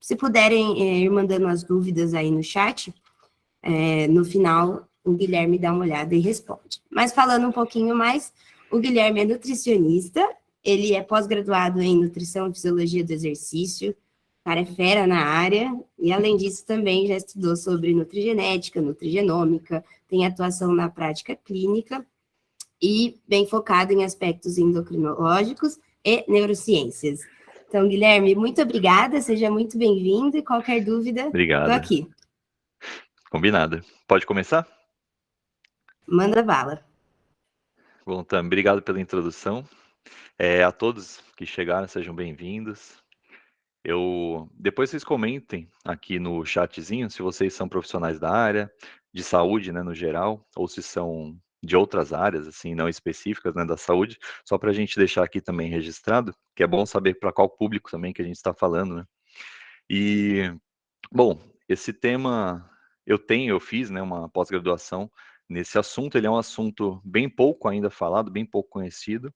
Se puderem ir mandando as dúvidas aí no chat, no final o Guilherme dá uma olhada e responde. Mas falando um pouquinho mais, o Guilherme é nutricionista, ele é pós-graduado em nutrição e fisiologia do exercício, cara é fera na área, e além disso também já estudou sobre nutrigenética, nutrigenômica, tem atuação na prática clínica e bem focado em aspectos endocrinológicos e neurociências. Então, Guilherme, muito obrigada, seja muito bem-vindo, e qualquer dúvida, estou aqui. Combinado. Pode começar? Manda bala. Bom, também, obrigado pela introdução. A todos que chegaram, sejam bem-vindos. Depois vocês comentem aqui no chatzinho se vocês são profissionais da área de saúde, né, no geral, ou se são de outras áreas, assim, não específicas, né, da saúde, só para a gente deixar aqui também registrado, que é bom saber para qual público também que a gente está falando, né? E, bom, esse tema eu fiz, né, uma pós-graduação nesse assunto. Ele é um assunto bem pouco ainda falado, bem pouco conhecido,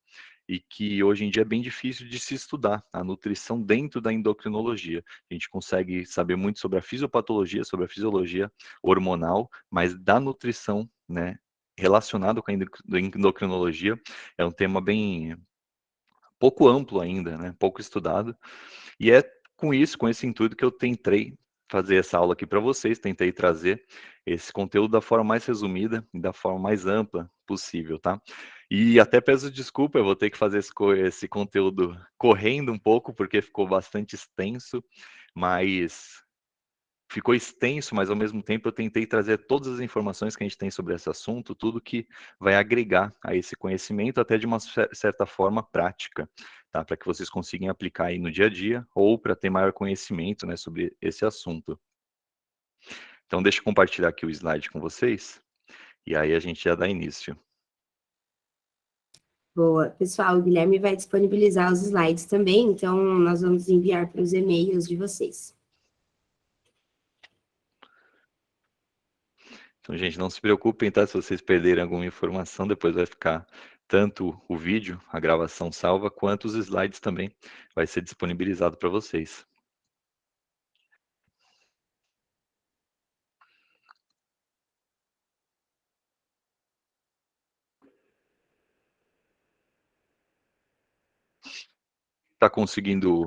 e que hoje em dia é bem difícil de se estudar, a nutrição dentro da endocrinologia. A gente consegue saber muito sobre a fisiopatologia, sobre a fisiologia hormonal, mas da nutrição, né, relacionado com a endocrinologia, é um tema bem pouco amplo ainda, né, pouco estudado, e é com isso, com esse intuito que eu tentei fazer essa aula aqui para vocês, tentei trazer esse conteúdo da forma mais resumida e da forma mais ampla possível, tá? E até peço desculpa, eu vou ter que fazer esse conteúdo correndo um pouco, porque ficou bastante extenso, mas ficou extenso, mas ao mesmo tempo eu tentei trazer todas as informações que a gente tem sobre esse assunto, tudo que vai agregar a esse conhecimento, até de uma certa forma prática, tá? Para que vocês consigam aplicar aí no dia a dia, ou para ter maior conhecimento, né, sobre esse assunto. Então, deixa eu compartilhar aqui o slide com vocês, e aí a gente já dá início. Boa. Pessoal, o Guilherme vai disponibilizar os slides também, então nós vamos enviar para os e-mails de vocês. Então, gente, não se preocupem, tá? Se vocês perderem alguma informação, depois vai ficar tanto o vídeo, a gravação salva, quanto os slides também vai ser disponibilizado para vocês. Tá conseguindo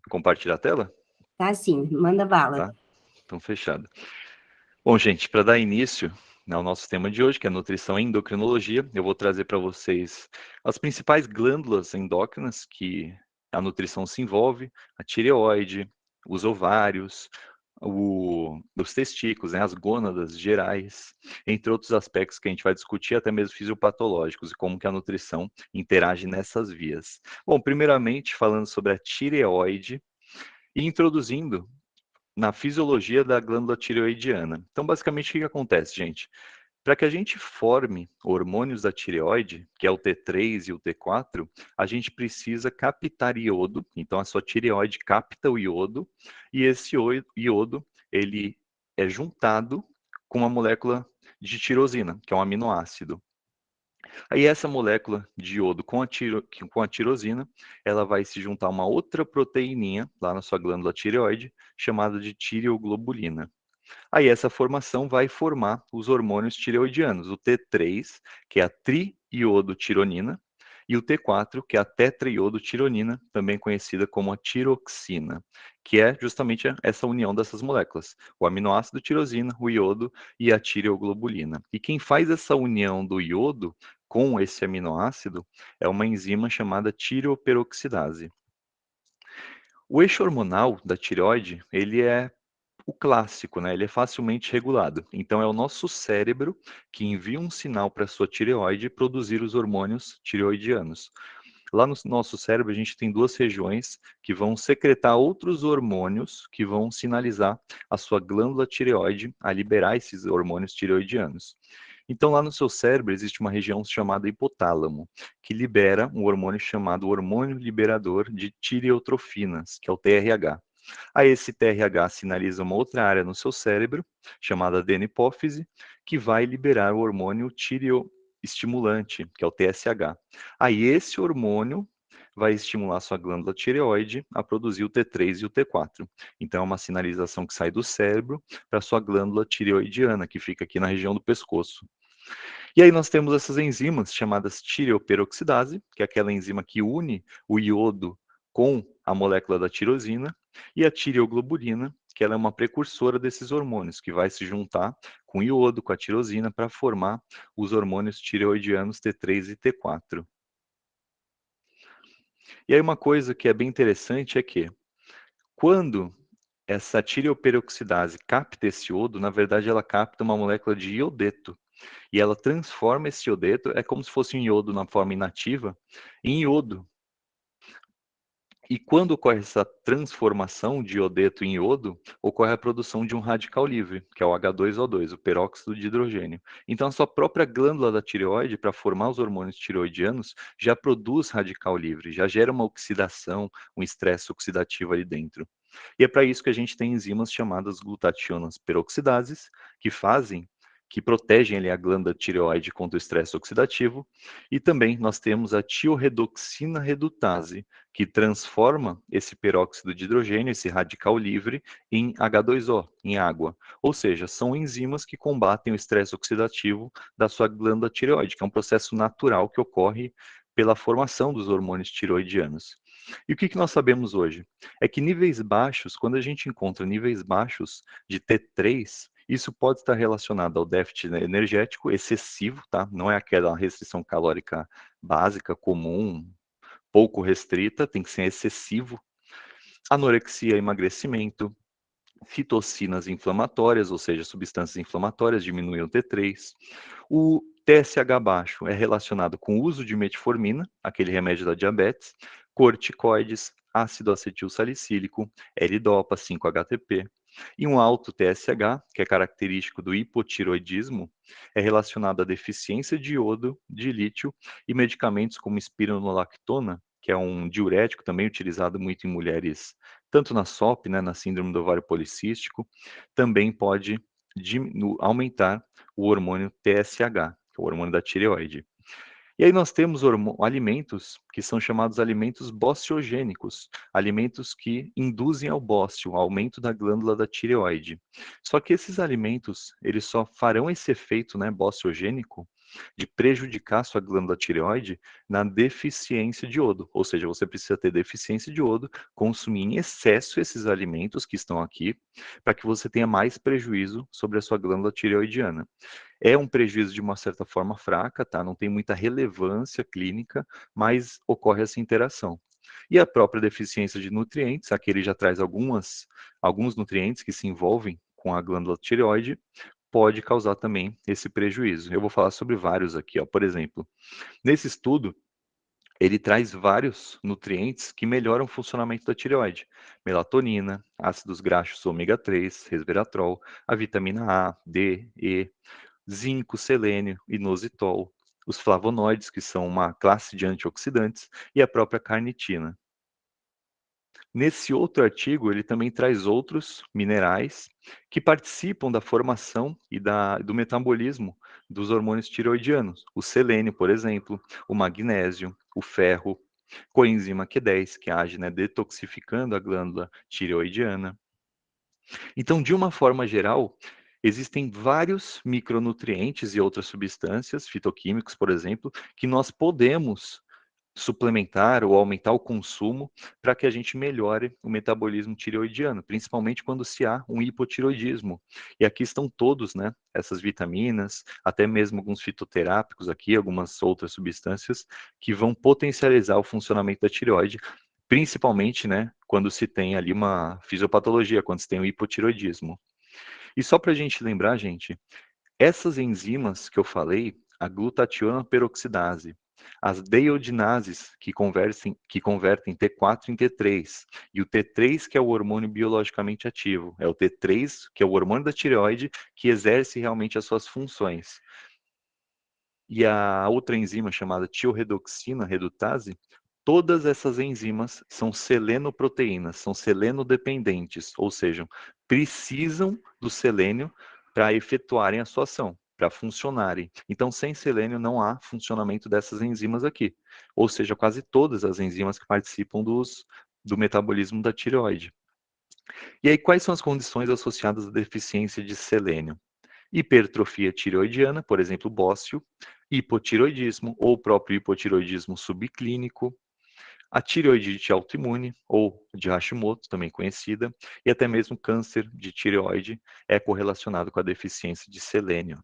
compartilhar a tela? Tá sim, manda bala. Tá? Então, fechado. Bom, gente, para dar início ao nosso tema de hoje, que é nutrição e endocrinologia, eu vou trazer para vocês as principais glândulas endócrinas que a nutrição se envolve, a tireoide, os ovários, os testículos, né, as gônadas gerais, entre outros aspectos que a gente vai discutir, até mesmo fisiopatológicos, e como que a nutrição interage nessas vias. Bom, primeiramente, falando sobre a tireoide, e introduzindo na fisiologia da glândula tireoidiana. Então, basicamente, o que acontece, gente? Para que a gente forme hormônios da tireoide, que é o T3 e o T4, a gente precisa captar iodo. Então, a sua tireoide capta o iodo, e esse iodo, ele é juntado com uma molécula de tirosina, que é um aminoácido. Aí essa molécula de iodo com a tirosina, ela vai se juntar a uma outra proteininha lá na sua glândula tireoide, chamada de tireoglobulina. Aí essa formação vai formar os hormônios tireoidianos, o T3, que é a triiodotironina, e o T4, que é a tetraiodotironina, também conhecida como a tiroxina, que é justamente essa união dessas moléculas, o aminoácido tirosina, o iodo e a tireoglobulina. E quem faz essa união do iodo com esse aminoácido é uma enzima chamada tireoperoxidase. O eixo hormonal da tireoide, ele é o clássico, né? Ele é facilmente regulado. Então, é o nosso cérebro que envia um sinal para a sua tireoide produzir os hormônios tireoidianos. Lá no nosso cérebro, a gente tem duas regiões que vão secretar outros hormônios que vão sinalizar a sua glândula tireoide a liberar esses hormônios tireoidianos. Então, lá no seu cérebro, existe uma região chamada hipotálamo, que libera um hormônio chamado hormônio liberador de tireotrofinas, que é o TRH. Aí esse TRH sinaliza uma outra área no seu cérebro, chamada adenopófise, que vai liberar o hormônio tireoestimulante, que é o TSH. Aí esse hormônio vai estimular sua glândula tireoide a produzir o T3 e o T4. Então, é uma sinalização que sai do cérebro para sua glândula tireoidiana, que fica aqui na região do pescoço. E aí nós temos essas enzimas chamadas tireoperoxidase, que é aquela enzima que une o iodo com a molécula da tirosina, e a tireoglobulina, que ela é uma precursora desses hormônios, que vai se juntar com o iodo, com a tirosina, para formar os hormônios tireoidianos T3 e T4. E aí uma coisa que é bem interessante é que, quando essa tireoperoxidase capta esse iodo, na verdade ela capta uma molécula de iodeto, e ela transforma esse iodeto, é como se fosse um iodo na forma inativa, em iodo. E quando ocorre essa transformação de iodeto em iodo, ocorre a produção de um radical livre, que é o H2O2, o peróxido de hidrogênio. Então, a sua própria glândula da tireoide, para formar os hormônios tireoidianos, já produz radical livre, já gera uma oxidação, um estresse oxidativo ali dentro. E é para isso que a gente tem enzimas chamadas glutationas peroxidases, que protegem ali a glândula tireoide contra o estresse oxidativo, e também nós temos a tiorredoxina redutase, que transforma esse peróxido de hidrogênio, esse radical livre, em H2O, em água. Ou seja, são enzimas que combatem o estresse oxidativo da sua glândula tireoide, que é um processo natural que ocorre pela formação dos hormônios tireoidianos. E o que nós sabemos hoje? É que níveis baixos, quando a gente encontra níveis baixos de T3, isso pode estar relacionado ao déficit energético excessivo, tá? Não é aquela restrição calórica básica, comum, pouco restrita, tem que ser excessivo. Anorexia, emagrecimento, citocinas inflamatórias, ou seja, substâncias inflamatórias, diminuem o T3. O TSH baixo é relacionado com o uso de metformina, aquele remédio da diabetes, corticoides, ácido acetil salicílico, L-dopa, 5-HTP. E um alto TSH, que é característico do hipotiroidismo, é relacionado à deficiência de iodo, de lítio e medicamentos como espironolactona, que é um diurético também utilizado muito em mulheres, tanto na SOP, né, na síndrome do ovário policístico, também pode aumentar o hormônio TSH, que é o hormônio da tireoide. E aí nós temos alimentos que são chamados alimentos bociogênicos, alimentos que induzem ao bócio, ao aumento da glândula da tireoide. Só que esses alimentos, eles só farão esse efeito, né, bociogênico, de prejudicar sua glândula tireoide na deficiência de iodo. Ou seja, você precisa ter deficiência de iodo, consumir em excesso esses alimentos que estão aqui, para que você tenha mais prejuízo sobre a sua glândula tireoidiana. É um prejuízo de uma certa forma fraca, tá? Não tem muita relevância clínica, mas ocorre essa interação. E a própria deficiência de nutrientes, aqui ele já traz alguns nutrientes que se envolvem com a glândula tireoide, pode causar também esse prejuízo. Eu vou falar sobre vários aqui, ó. Por exemplo, nesse estudo, ele traz vários nutrientes que melhoram o funcionamento da tireoide. Melatonina, ácidos graxos ômega 3, resveratrol, a vitamina A, D, E, zinco, selênio, inositol, os flavonoides, que são uma classe de antioxidantes, e a própria carnitina. Nesse outro artigo, ele também traz outros minerais que participam da formação e do metabolismo dos hormônios tireoidianos. O selênio, por exemplo, o magnésio, o ferro, coenzima Q10, que age, né, detoxificando a glândula tireoidiana. Então, de uma forma geral, existem vários micronutrientes e outras substâncias, fitoquímicos, por exemplo, que nós podemos suplementar ou aumentar o consumo para que a gente melhore o metabolismo tireoidiano, principalmente quando se há um hipotireoidismo. E aqui estão todos, né, essas vitaminas, até mesmo alguns fitoterápicos aqui, algumas outras substâncias que vão potencializar o funcionamento da tireoide, principalmente, né, quando se tem ali uma fisiopatologia, quando se tem o hipotireoidismo. E só para a gente lembrar, gente, essas enzimas que eu falei, a glutationa peroxidase, as deiodinases, que convertem T4 em T3, e o T3, que é o hormônio biologicamente ativo, é o T3, que é o hormônio da tireoide, que exerce realmente as suas funções. E a outra enzima chamada tiorredoxina redutase, todas essas enzimas são selenoproteínas, são selenodependentes, ou seja, precisam do selênio para efetuarem a sua ação. para funcionarem. Então, sem selênio não há funcionamento dessas enzimas aqui, ou seja, quase todas as enzimas que participam do metabolismo da tireoide. E aí, quais são as condições associadas à deficiência de selênio? Hipertrofia tireoidiana, por exemplo, bócio, hipotireoidismo ou próprio hipotireoidismo subclínico, a tireoidite autoimune, ou de Hashimoto, também conhecida, e até mesmo câncer de tireoide é correlacionado com a deficiência de selênio.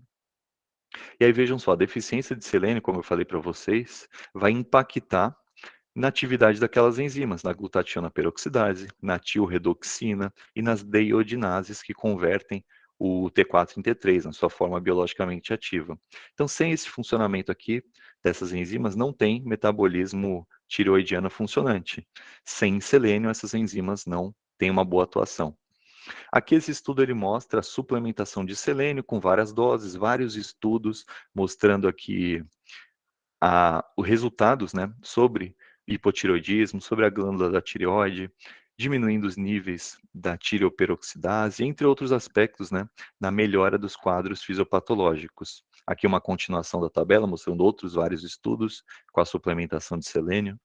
E aí vejam só, a deficiência de selênio, como eu falei para vocês, vai impactar na atividade daquelas enzimas, na glutationa peroxidase, na tilredoxina e nas deiodinases que convertem o T4 em T3, na sua forma biologicamente ativa. Então, sem esse funcionamento aqui dessas enzimas, não tem metabolismo tireoidiano funcionante. Sem selênio, essas enzimas não têm uma boa atuação. Aqui esse estudo ele mostra a suplementação de selênio com várias doses, vários estudos mostrando aqui os resultados, né, sobre hipotireoidismo, sobre a glândula da tireoide, diminuindo os níveis da tireoperoxidase, entre outros aspectos, né, na melhora dos quadros fisiopatológicos. Aqui uma continuação da tabela, mostrando outros vários estudos com a suplementação de selênio.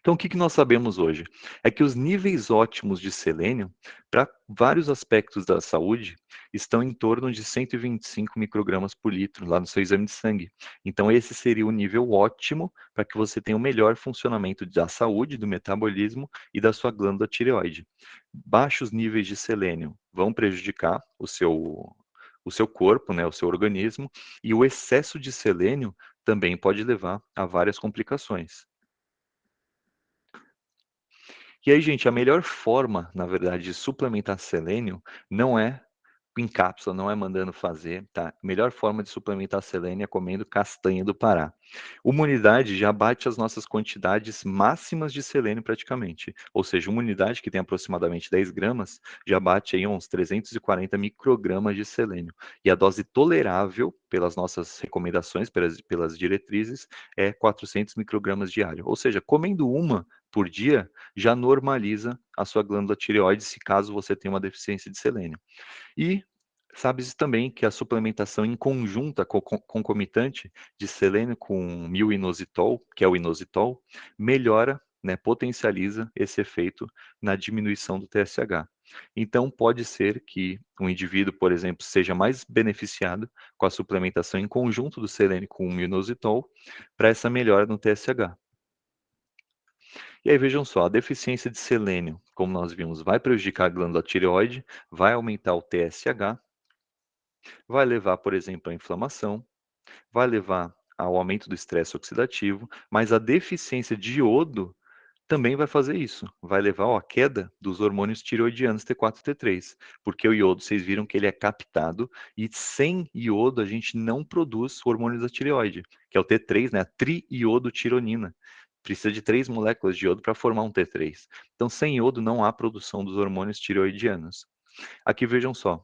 Então, o que nós sabemos hoje? É que os níveis ótimos de selênio, para vários aspectos da saúde, estão em torno de 125 microgramas por litro, lá no seu exame de sangue. Então, esse seria o nível ótimo para que você tenha o melhor funcionamento da saúde, do metabolismo e da sua glândula tireoide. Baixos níveis de selênio vão prejudicar o seu corpo, né, o seu organismo, e o excesso de selênio também pode levar a várias complicações. E aí, gente, a melhor forma, na verdade, de suplementar selênio não é em cápsula, não é mandando fazer, tá? A melhor forma de suplementar selênio é comendo castanha do Pará. Uma unidade já bate as nossas quantidades máximas de selênio praticamente. Ou seja, uma unidade que tem aproximadamente 10 gramas já bate aí uns 340 microgramas de selênio. E a dose tolerável, pelas nossas recomendações, pelas diretrizes, é 400 microgramas diário. Ou seja, comendo uma por dia já normaliza a sua glândula tireoide se caso você tenha uma deficiência de selênio. E sabe-se também que a suplementação em conjunta, concomitante de selênio com milinositol, que é o inositol, melhora, né, potencializa esse efeito na diminuição do TSH. Então, pode ser que um indivíduo, por exemplo, seja mais beneficiado com a suplementação em conjunto do selênio com o milnositol para essa melhora no TSH. E aí vejam só, a deficiência de selênio, como nós vimos, vai prejudicar a glândula tireoide, vai aumentar o TSH, vai levar, por exemplo, à inflamação, vai levar ao aumento do estresse oxidativo, mas a deficiência de iodo também vai fazer isso, vai levar à queda dos hormônios tireoidianos T4 e T3, porque o iodo, vocês viram que ele é captado, e sem iodo a gente não produz hormônios da tireoide, que é o T3, né, a triiodotironina. Precisa de 3 moléculas de iodo para formar um T3. Então, sem iodo não há produção dos hormônios tireoidianos. Aqui vejam só,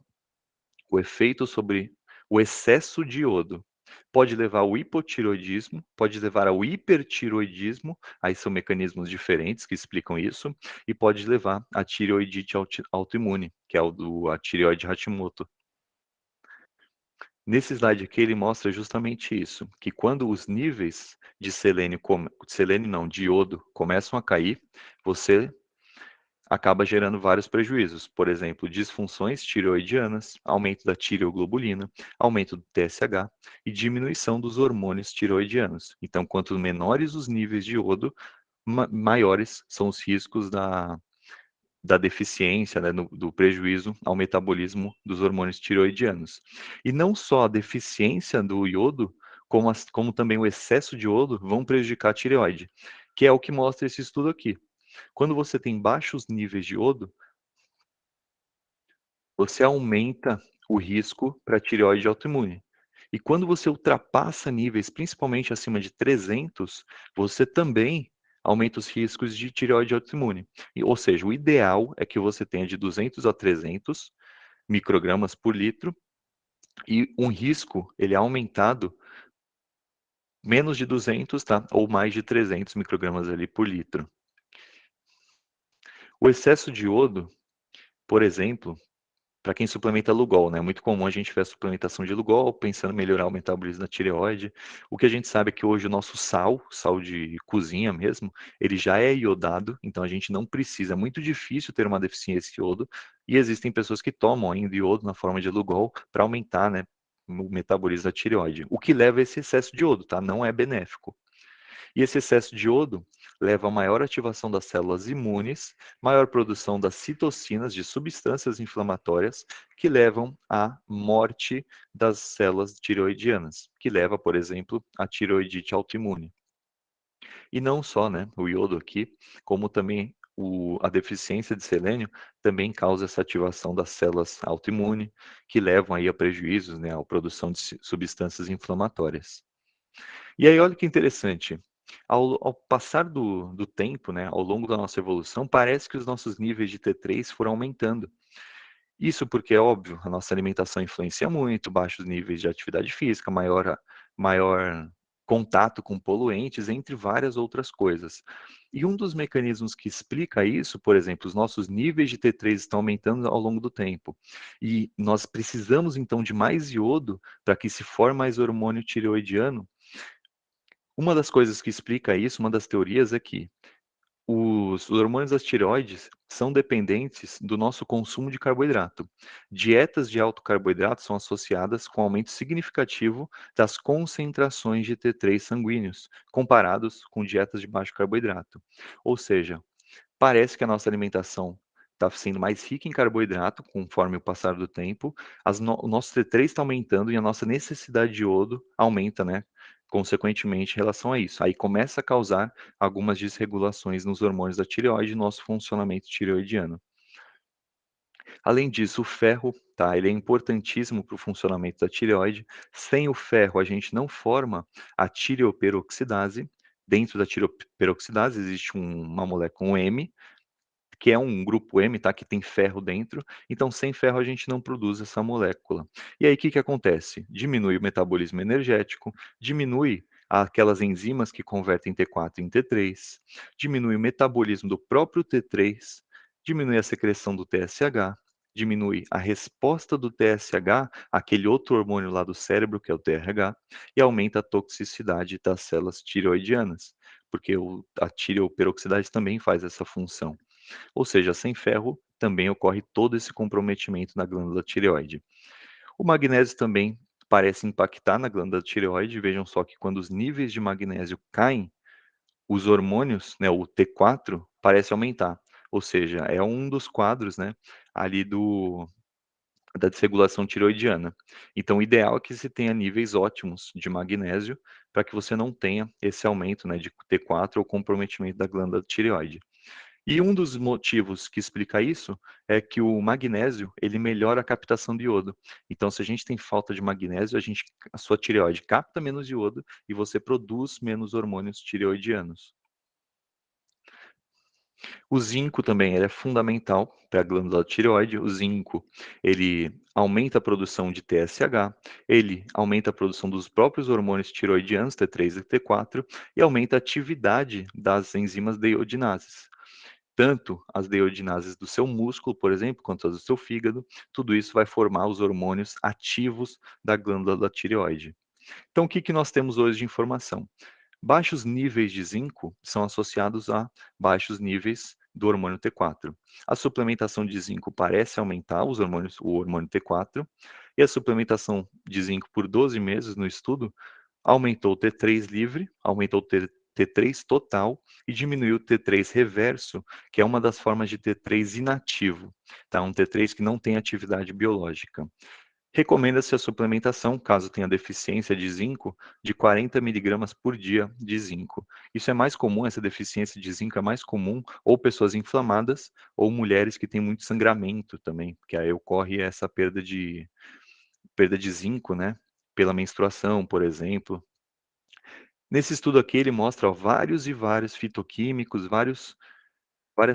o efeito sobre o excesso de iodo pode levar ao hipotireoidismo, pode levar ao hipertireoidismo, aí são mecanismos diferentes que explicam isso, e pode levar à tireoidite autoimune, que é a tireoide Hashimoto. Nesse slide aqui ele mostra justamente isso, que quando os níveis de selênio, selênio não, de iodo começam a cair, você acaba gerando vários prejuízos, por exemplo, disfunções tireoidianas, aumento da tireoglobulina, aumento do TSH e diminuição dos hormônios tireoidianos. Então, quanto menores os níveis de iodo, maiores são os riscos da deficiência, né, do prejuízo ao metabolismo dos hormônios tireoidianos. E não só a deficiência do iodo, como também o excesso de iodo vão prejudicar a tireoide, que é o que mostra esse estudo aqui. Quando você tem baixos níveis de iodo, você aumenta o risco para tireoide autoimune. E quando você ultrapassa níveis, principalmente acima de 300, você também aumenta os riscos de tireoide autoimune. Ou seja, o ideal é que você tenha de 200 a 300 microgramas por litro, e um risco, ele é aumentado menos de 200, tá? Ou mais de 300 microgramas ali por litro. O excesso de iodo, por exemplo, para quem suplementa Lugol, né? É muito comum a gente ver a suplementação de Lugol pensando em melhorar o metabolismo da tireoide. O que a gente sabe é que hoje o nosso sal de cozinha mesmo, ele já é iodado, então a gente não precisa, é muito difícil ter uma deficiência de iodo, e existem pessoas que tomam ainda iodo na forma de Lugol para aumentar, né, o metabolismo da tireoide, o que leva a esse excesso de iodo, tá? Não é benéfico. E esse excesso de iodo leva a maior ativação das células imunes, maior produção das citocinas, de substâncias inflamatórias, que levam à morte das células tireoidianas, que leva, por exemplo, à tireoidite autoimune. E não só, né, o iodo aqui, como também a deficiência de selênio também causa essa ativação das células autoimune, que levam aí a prejuízos, né, à produção de substâncias inflamatórias. E aí, olha que interessante. Ao passar do tempo, né, ao longo da nossa evolução, parece que os nossos níveis de T3 foram aumentando. Isso porque, é óbvio, a nossa alimentação influencia muito, baixos níveis de atividade física, maior contato com poluentes, entre várias outras coisas. E um dos mecanismos que explica isso, por exemplo, os nossos níveis de T3 estão aumentando ao longo do tempo. E nós precisamos, então, de mais iodo para que se forme mais hormônio tireoidiano. Uma das coisas que explica isso, uma das teorias é que os hormônios das tireoides são dependentes do nosso consumo de carboidrato. Dietas de alto carboidrato são associadas com aumento significativo das concentrações de T3 sanguíneos, comparados com dietas de baixo carboidrato. Ou seja, parece que a nossa alimentação está sendo mais rica em carboidrato conforme o passar do tempo, o nosso T3 está aumentando e a nossa necessidade de iodo aumenta, né? Consequentemente, em relação a isso. Aí começa a causar algumas desregulações nos hormônios da tireoide e nosso funcionamento tireoidiano. Além disso, o ferro, tá? Ele é importantíssimo para o funcionamento da tireoide. Sem o ferro, a gente não forma a tireoperoxidase. Dentro da tireoperoxidase existe uma molécula, um M, que é um grupo M, tá? Que tem ferro dentro. Então, sem ferro, a gente não produz essa molécula. E aí, o que que acontece? Diminui o metabolismo energético, diminui aquelas enzimas que convertem T4 em T3, diminui o metabolismo do próprio T3, diminui a secreção do TSH, diminui a resposta do TSH, aquele outro hormônio lá do cérebro, que é o TRH, e aumenta a toxicidade das células tireoidianas, porque a tireoperoxidase também faz essa função. Ou seja, sem ferro também ocorre todo esse comprometimento na glândula tireoide. O magnésio também parece impactar na glândula tireoide. Vejam só que quando os níveis de magnésio caem, os hormônios, né, o T4, parece aumentar. Ou seja, é um dos quadros, né, ali da desregulação tireoidiana. Então, o ideal é que se tenha níveis ótimos de magnésio para que você não tenha esse aumento, né, de T4 ou comprometimento da glândula tireoide. E um dos motivos que explica isso é que o magnésio, ele melhora a captação de iodo. Então, se a gente tem falta de magnésio, a sua tireoide capta menos iodo e você produz menos hormônios tireoidianos. O zinco também ele é fundamental para a glândula tireoide. O zinco, ele aumenta a produção de TSH, ele aumenta a produção dos próprios hormônios tireoidianos, T3 e T4, e aumenta a atividade das enzimas deiodinases. Tanto as deiodinases do seu músculo, por exemplo, quanto as do seu fígado, tudo isso vai formar os hormônios ativos da glândula da tireoide. Então, o que que nós temos hoje de informação? Baixos níveis de zinco são associados a baixos níveis do hormônio T4. A suplementação de zinco parece aumentar o hormônio T4, e a suplementação de zinco por 12 meses no estudo aumentou o T3 livre, aumentou o T3 total e diminuiu o T3 reverso, que é uma das formas de T3 inativo, tá? Um T3 que não tem atividade biológica. Recomenda-se a suplementação, caso tenha deficiência de zinco, de 40 miligramas por dia de zinco. Isso é mais comum, essa deficiência de zinco é mais comum ou pessoas inflamadas ou mulheres que têm muito sangramento também, porque aí ocorre essa perda de zinco, né? Pela menstruação, por exemplo. Nesse estudo aqui, ele mostra ó, vários e vários fitoquímicos, várias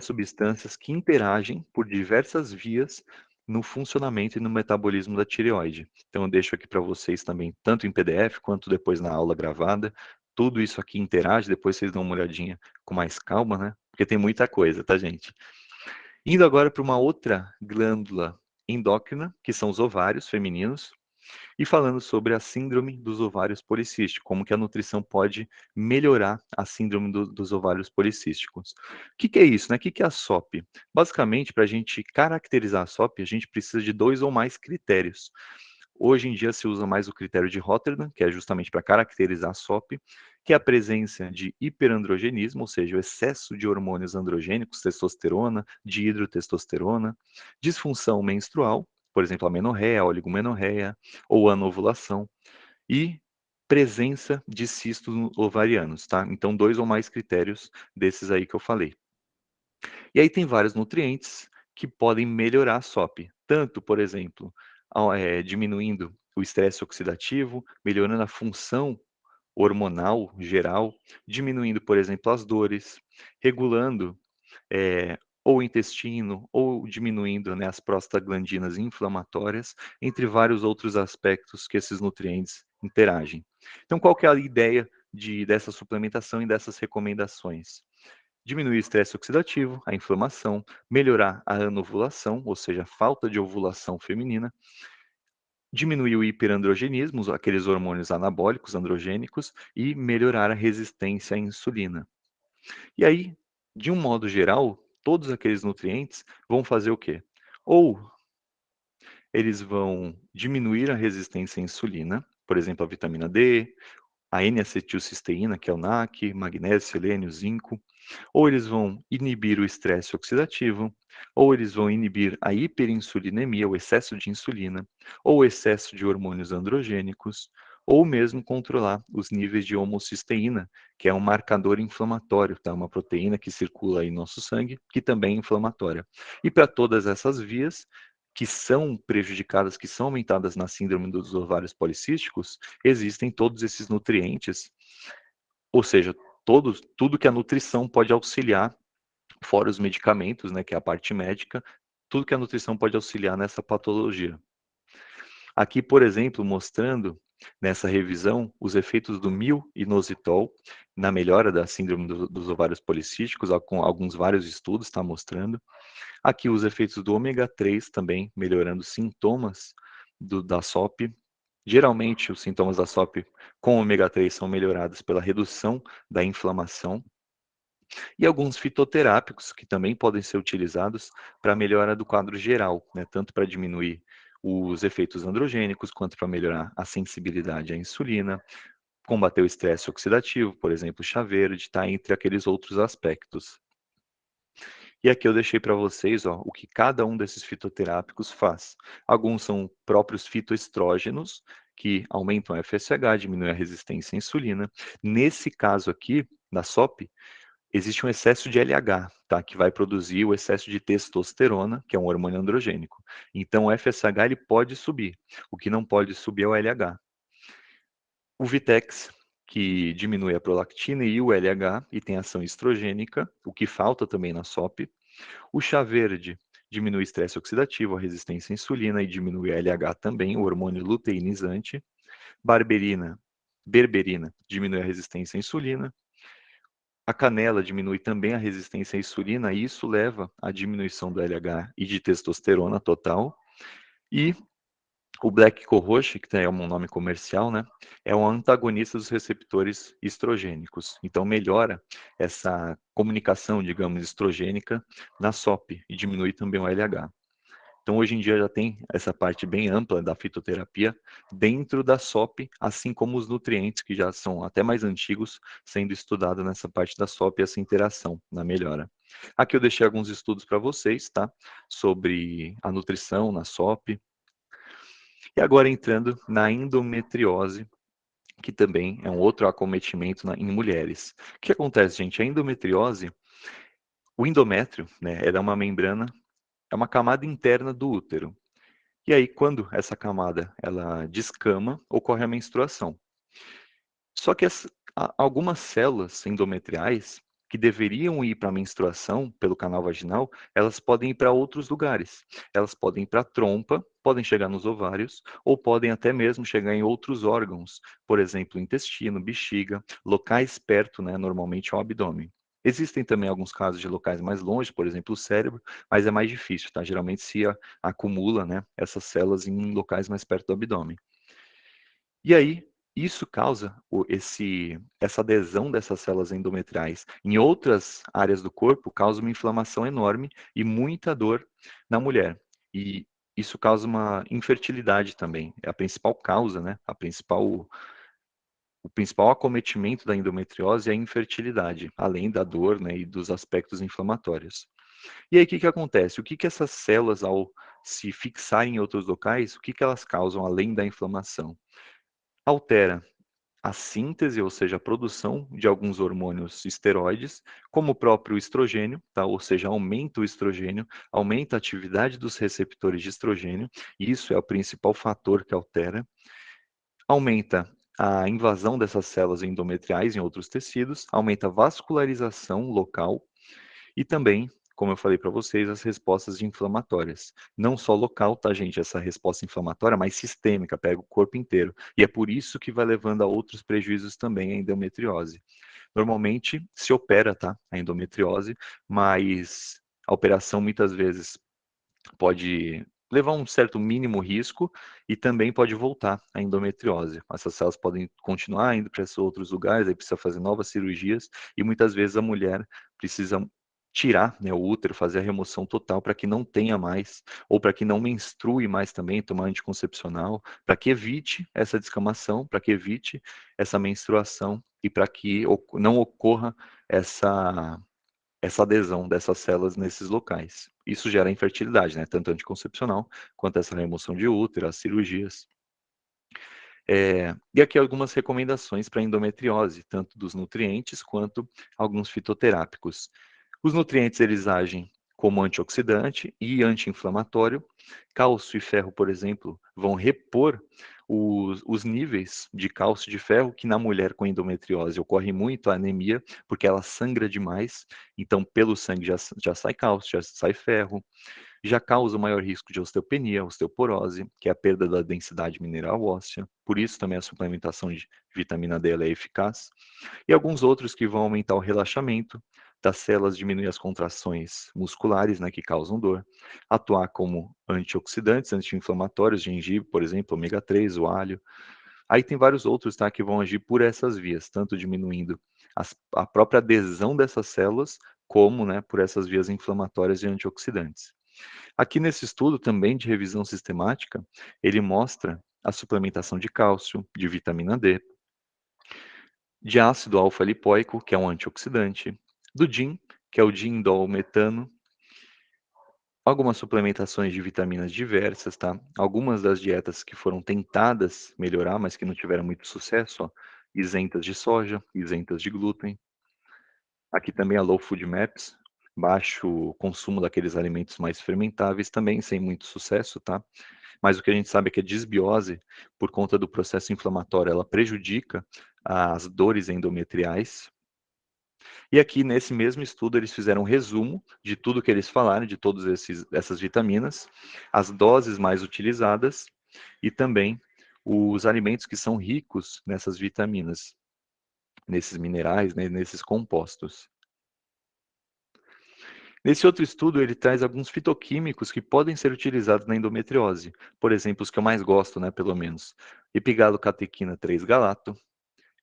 substâncias que interagem por diversas vias no funcionamento e no metabolismo da tireoide. Então, eu deixo aqui para vocês também, tanto em PDF quanto depois na aula gravada. Tudo isso aqui interage, depois vocês dão uma olhadinha com mais calma, né? Porque tem muita coisa, tá, gente? Indo agora para uma outra glândula endócrina, que são os ovários femininos, e falando sobre a síndrome dos ovários policísticos, como que a nutrição pode melhorar a síndrome dos ovários policísticos. O que é isso, né? O que é a SOP? Basicamente, para a gente caracterizar a SOP, a gente precisa de 2 ou mais critérios. Hoje em dia se usa mais o critério de Rotterdam, que é justamente para caracterizar a SOP, que é a presença de hiperandrogenismo, ou seja, o excesso de hormônios androgênicos, testosterona, dihidrotestosterona, disfunção menstrual, por exemplo, amenorreia, oligomenorreia ou anovulação, e presença de cistos ovarianos, tá? Então, 2 ou mais critérios desses aí que eu falei. E aí tem vários nutrientes que podem melhorar a SOP, tanto, por exemplo, diminuindo o estresse oxidativo, melhorando a função hormonal geral, diminuindo, por exemplo, as dores, regulando ou o intestino, ou diminuindo, né, as prostaglandinas inflamatórias, entre vários outros aspectos que esses nutrientes interagem. Então, qual que é a ideia dessa suplementação e dessas recomendações? Diminuir o estresse oxidativo, a inflamação, melhorar a anovulação, ou seja, a falta de ovulação feminina, diminuir o hiperandrogenismo, aqueles hormônios anabólicos androgênicos, e melhorar a resistência à insulina. E aí, de um modo geral, todos aqueles nutrientes vão fazer o quê? Ou eles vão diminuir a resistência à insulina, por exemplo, a vitamina D, a N-acetilcisteína, que é o NAC, magnésio, selênio, zinco, ou eles vão inibir o estresse oxidativo, ou eles vão inibir a hiperinsulinemia, o excesso de insulina, ou o excesso de hormônios androgênicos, ou mesmo controlar os níveis de homocisteína, que é um marcador inflamatório, tá? Uma proteína que circula em nosso sangue, que também é inflamatória. E para todas essas vias que são prejudicadas, que são aumentadas na síndrome dos ovários policísticos, existem todos esses nutrientes, ou seja, tudo que a nutrição pode auxiliar, fora os medicamentos, né, que é a parte médica, tudo que a nutrição pode auxiliar nessa patologia. Aqui, por exemplo, mostrando nessa revisão os efeitos do mil-inositol na melhora da síndrome dos ovários policísticos, com alguns vários estudos está mostrando. Aqui os efeitos do ômega 3 também melhorando sintomas da SOP. Geralmente os sintomas da SOP com ômega 3 são melhorados pela redução da inflamação e alguns fitoterápicos que também podem ser utilizados para melhora do quadro geral, né, tanto para diminuir os efeitos androgênicos quanto para melhorar a sensibilidade à insulina, combater o estresse oxidativo, por exemplo, chá verde, tá, entre aqueles outros aspectos. E aqui eu deixei para vocês, ó, o que cada um desses fitoterápicos faz. Alguns são próprios fitoestrógenos, que aumentam a FSH, diminuem a resistência à insulina. Nesse caso aqui, da SOP, existe um excesso de LH, tá? Que vai produzir o excesso de testosterona, que é um hormônio androgênico. Então, o FSH ele pode subir. O que não pode subir é o LH. O Vitex, que diminui a prolactina e o LH e tem ação estrogênica, o que falta também na SOP. O chá verde diminui o estresse oxidativo, a resistência à insulina e diminui o LH também, o hormônio luteinizante. Berberina diminui a resistência à insulina. A canela diminui também a resistência à insulina e isso leva à diminuição do LH e de testosterona total. E o Black Cohosh, que é um nome comercial, né, é um antagonista dos receptores estrogênicos. Então melhora essa comunicação, digamos, estrogênica na SOP e diminui também o LH. Então, hoje em dia já tem essa parte bem ampla da fitoterapia dentro da SOP, assim como os nutrientes que já são até mais antigos, sendo estudado nessa parte da SOP e essa interação na melhora. Aqui eu deixei alguns estudos para vocês, tá? Sobre a nutrição na SOP. E agora entrando na endometriose, que também é um outro acometimento em mulheres. O que acontece, gente? A endometriose, o endométrio, né, é uma membrana, é uma camada interna do útero. E aí, quando essa camada ela descama, ocorre a menstruação. Só que algumas células endometriais que deveriam ir para a menstruação pelo canal vaginal, elas podem ir para outros lugares. Elas podem ir para a trompa, podem chegar nos ovários, ou podem até mesmo chegar em outros órgãos, por exemplo, intestino, bexiga, locais perto, né, normalmente ao abdômen. Existem também alguns casos de locais mais longe, por exemplo, o cérebro, mas é mais difícil, tá? Geralmente se acumula, né, essas células em locais mais perto do abdômen. E aí, isso causa essa adesão dessas células endometriais em outras áreas do corpo, causa uma inflamação enorme e muita dor na mulher. E isso causa uma infertilidade também. É a principal causa, né? O principal acometimento da endometriose é a infertilidade, além da dor, né, e dos aspectos inflamatórios. E aí, o que que acontece? O que que essas células, ao se fixarem em outros locais, o que que elas causam além da inflamação? Altera a síntese, ou seja, a produção de alguns hormônios esteroides, como o próprio estrogênio, tá? Ou seja, aumenta o estrogênio, aumenta a atividade dos receptores de estrogênio, e isso é o principal fator que altera. Aumenta a invasão dessas células endometriais em outros tecidos, aumenta a vascularização local e também, como eu falei para vocês, as respostas inflamatórias. Não só local, tá, gente? Essa resposta inflamatória, mas sistêmica, pega o corpo inteiro. E é por isso que vai levando a outros prejuízos também a endometriose. Normalmente se opera, tá? A endometriose, mas a operação muitas vezes pode levar um certo mínimo risco e também pode voltar a endometriose. Essas células podem continuar indo para esses outros lugares, aí precisa fazer novas cirurgias e muitas vezes a mulher precisa tirar, né, o útero, fazer a remoção total para que não tenha mais, ou para que não menstrue mais também, tomar anticoncepcional, para que evite essa descamação, para que evite essa menstruação e para que não ocorra essa adesão dessas células nesses locais. Isso gera infertilidade, né? Tanto anticoncepcional quanto essa remoção de útero, as cirurgias. E aqui algumas recomendações para endometriose, tanto dos nutrientes quanto alguns fitoterápicos. Os nutrientes eles agem como antioxidante e anti-inflamatório. Cálcio e ferro, por exemplo, vão repor os níveis de cálcio e de ferro, que na mulher com endometriose ocorre muito a anemia, porque ela sangra demais. Então, pelo sangue já sai cálcio, já sai ferro, já causa o maior risco de osteopenia, osteoporose, que é a perda da densidade mineral óssea. Por isso também a suplementação de vitamina D ela é eficaz. E alguns outros que vão aumentar o relaxamento das células, diminuir as contrações musculares, né, que causam dor, atuar como antioxidantes, anti-inflamatórios, gengibre, por exemplo, ômega 3, o alho. Aí tem vários outros, tá, que vão agir por essas vias, tanto diminuindo a própria adesão dessas células, como, né, por essas vias inflamatórias e antioxidantes. Aqui nesse estudo também de revisão sistemática, ele mostra a suplementação de cálcio, de vitamina D, de ácido alfa-lipoico, que é um antioxidante, do DIN, que é o diindol-metano, algumas suplementações de vitaminas diversas, tá? Algumas das dietas que foram tentadas melhorar, mas que não tiveram muito sucesso, ó, isentas de soja, isentas de glúten. Aqui também a Low Food Maps, baixo consumo daqueles alimentos mais fermentáveis, também sem muito sucesso, tá? Mas o que a gente sabe é que a disbiose, por conta do processo inflamatório, ela prejudica as dores endometriais. E aqui, nesse mesmo estudo, eles fizeram um resumo de tudo que eles falaram, de todas essas vitaminas, as doses mais utilizadas e também os alimentos que são ricos nessas vitaminas, nesses minerais, né, nesses compostos. Nesse outro estudo, ele traz alguns fitoquímicos que podem ser utilizados na endometriose. Por exemplo, os que eu mais gosto, né, pelo menos. Epigalocatequina 3-galato,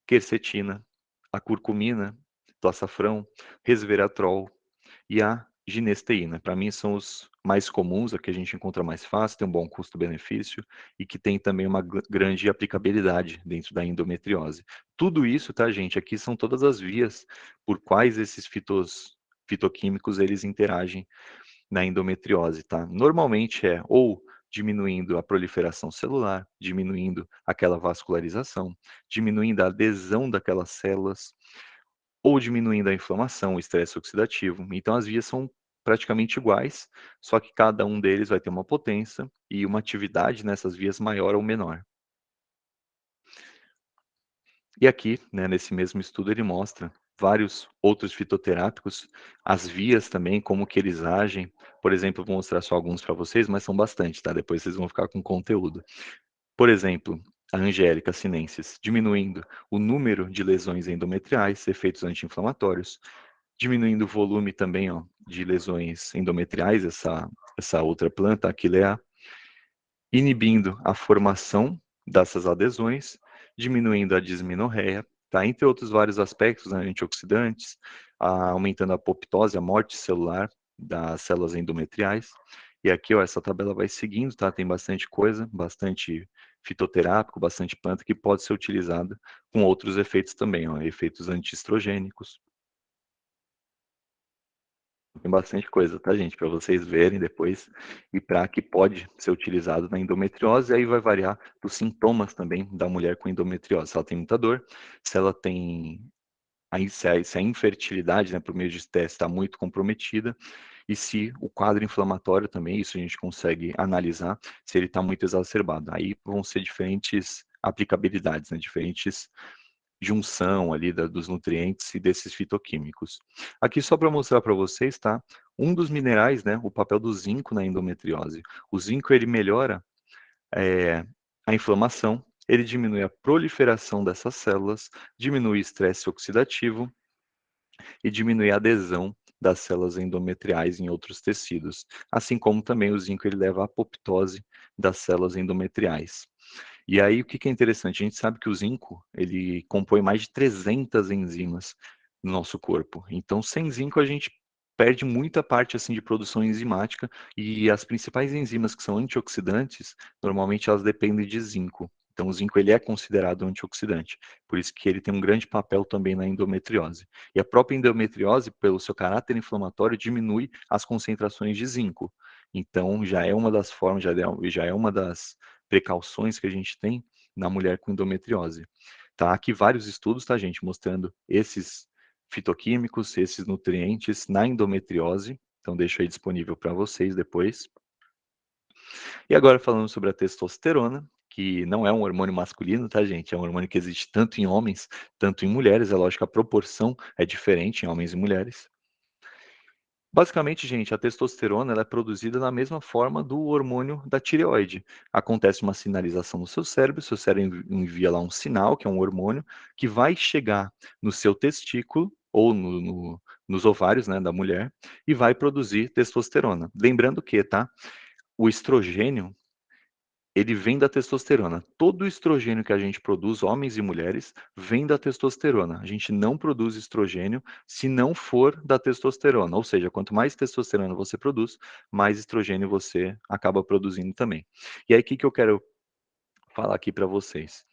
quercetina, a curcumina, do açafrão, resveratrol e a ginesteína. Para mim são os mais comuns, a que a gente encontra mais fácil, tem um bom custo-benefício e que tem também uma grande aplicabilidade dentro da endometriose. Tudo isso, tá, gente? Aqui são todas as vias por quais esses fitoquímicos eles interagem na endometriose, tá? Normalmente é ou diminuindo a proliferação celular, diminuindo aquela vascularização, diminuindo a adesão daquelas células, ou diminuindo a inflamação, o estresse oxidativo. Então as vias são praticamente iguais, só que cada um deles vai ter uma potência e uma atividade nessas vias maior ou menor. E aqui, né, nesse mesmo estudo, ele mostra vários outros fitoterápicos, as vias também, como que eles agem. Por exemplo, vou mostrar só alguns para vocês, mas são bastante, tá? Depois vocês vão ficar com conteúdo. Por exemplo, a Angélica sinensis, diminuindo o número de lesões endometriais, efeitos anti-inflamatórios, diminuindo o volume também, ó, de lesões endometriais, essa outra planta, a Aquilea, inibindo a formação dessas adesões, diminuindo a dismenorreia, tá? Entre outros vários aspectos, né, antioxidantes, aumentando a apoptose, a morte celular das células endometriais. E aqui, ó, essa tabela vai seguindo, tá? Tem bastante coisa, bastante fitoterápico, bastante planta que pode ser utilizada com outros efeitos também, ó, efeitos antiestrogênicos. Tem bastante coisa, tá, gente? Para vocês verem depois e para que pode ser utilizado na endometriose, e aí vai variar dos sintomas também da mulher com endometriose. Se ela tem muita dor, se ela tem se a infertilidade, né, por meio de teste está muito comprometida, e se o quadro inflamatório também, isso a gente consegue analisar, se ele está muito exacerbado. Aí vão ser diferentes aplicabilidades, né, diferentes junção ali dos nutrientes e desses fitoquímicos. Aqui só para mostrar para vocês, tá? Um dos minerais, né, o papel do zinco na endometriose. O zinco, ele melhora a inflamação, ele diminui a proliferação dessas células, diminui o estresse oxidativo e diminui a adesão das células endometriais em outros tecidos. Assim como também o zinco, ele leva à apoptose das células endometriais. E aí, o que é interessante? A gente sabe que o zinco, ele compõe mais de 300 enzimas no nosso corpo. Então, sem zinco, a gente perde muita parte assim de produção enzimática, e as principais enzimas que são antioxidantes, normalmente elas dependem de zinco. Então, o zinco, ele é considerado antioxidante, por isso que ele tem um grande papel também na endometriose. E a própria endometriose, pelo seu caráter inflamatório, diminui as concentrações de zinco. Então, já é uma das formas, já é uma das precauções que a gente tem na mulher com endometriose. Tá aqui vários estudos, tá, gente, mostrando esses fitoquímicos, esses nutrientes na endometriose. Então, deixo aí disponível para vocês depois. E agora falando sobre a testosterona, que não é um hormônio masculino, tá, gente? É um hormônio que existe tanto em homens, tanto em mulheres. É lógico que a proporção é diferente em homens e mulheres. Basicamente, gente, a testosterona ela é produzida da mesma forma do hormônio da tireoide. Acontece uma sinalização no seu cérebro envia lá um sinal, que é um hormônio, que vai chegar no seu testículo ou nos ovários, né, da mulher, e vai produzir testosterona. Lembrando que, tá, o estrogênio ele vem da testosterona. Todo o estrogênio que a gente produz, homens e mulheres, vem da testosterona. A gente não produz estrogênio se não for da testosterona. Ou seja, quanto mais testosterona você produz, mais estrogênio você acaba produzindo também. E aí, o que eu quero falar aqui para vocês?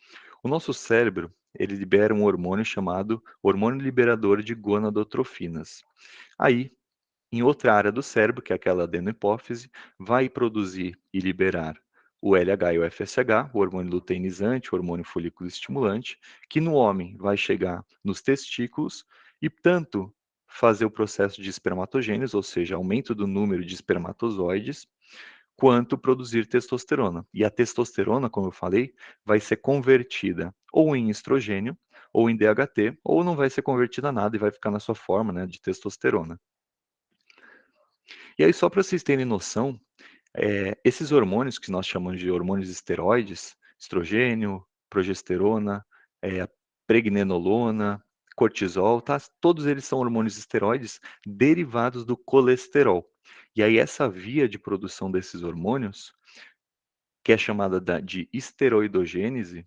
O nosso cérebro, ele libera um hormônio chamado hormônio liberador de gonadotrofinas. Aí, em outra área do cérebro, que é aquela adenohipófise, vai produzir e liberar o LH e o FSH, o hormônio luteinizante, o hormônio folículo estimulante, que no homem vai chegar nos testículos e tanto fazer o processo de espermatogênese, ou seja, aumento do número de espermatozoides, quanto produzir testosterona. E a testosterona, como eu falei, vai ser convertida ou em estrogênio, ou em DHT, ou não vai ser convertida a nada e vai ficar na sua forma, né, de testosterona. E aí, só para vocês terem noção, esses hormônios que nós chamamos de hormônios esteroides, estrogênio, progesterona, pregnenolona, cortisol, tá? Todos eles são hormônios esteroides derivados do colesterol. E aí essa via de produção desses hormônios, que é chamada de esteroidogênese,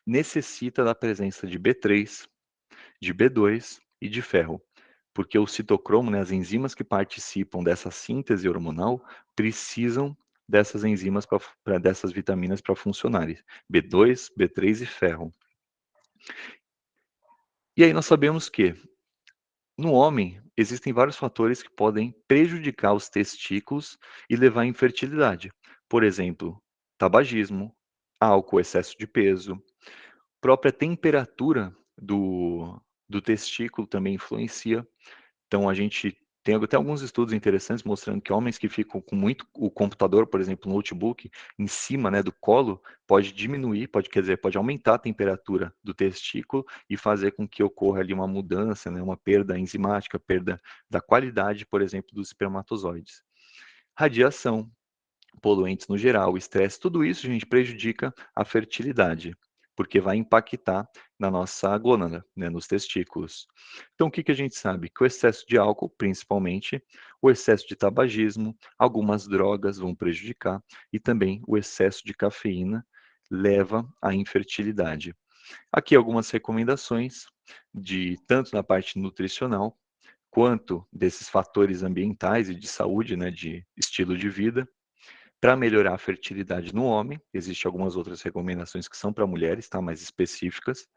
necessita da presença de B3, de B2 e de ferro, porque o citocromo, né, as enzimas que participam dessa síntese hormonal, precisam dessas enzimas dessas vitaminas para funcionarem, B2, B3 e ferro. E aí nós sabemos que no homem existem vários fatores que podem prejudicar os testículos e levar à infertilidade. Por exemplo, tabagismo, álcool, excesso de peso, própria temperatura do testículo também influencia. Então a gente tem até alguns estudos interessantes mostrando que homens que ficam com muito o computador, por exemplo, o notebook, em cima, né, do colo, pode diminuir, quer dizer, pode aumentar a temperatura do testículo e fazer com que ocorra ali uma mudança, né, uma perda enzimática, perda da qualidade, por exemplo, dos espermatozoides. Radiação, poluentes no geral, estresse, tudo isso, gente, prejudica a fertilidade. porque vai impactar na nossa gônada, né, nos testículos. Então, o que a gente sabe? Que o excesso de álcool, principalmente, o excesso de tabagismo, algumas drogas vão prejudicar e também o excesso de cafeína leva à infertilidade. Aqui algumas recomendações de tanto na parte nutricional quanto desses fatores ambientais e de saúde, né, de estilo de vida, para melhorar a fertilidade no homem. Existem algumas outras recomendações que são para mulheres, tá, mais específicas.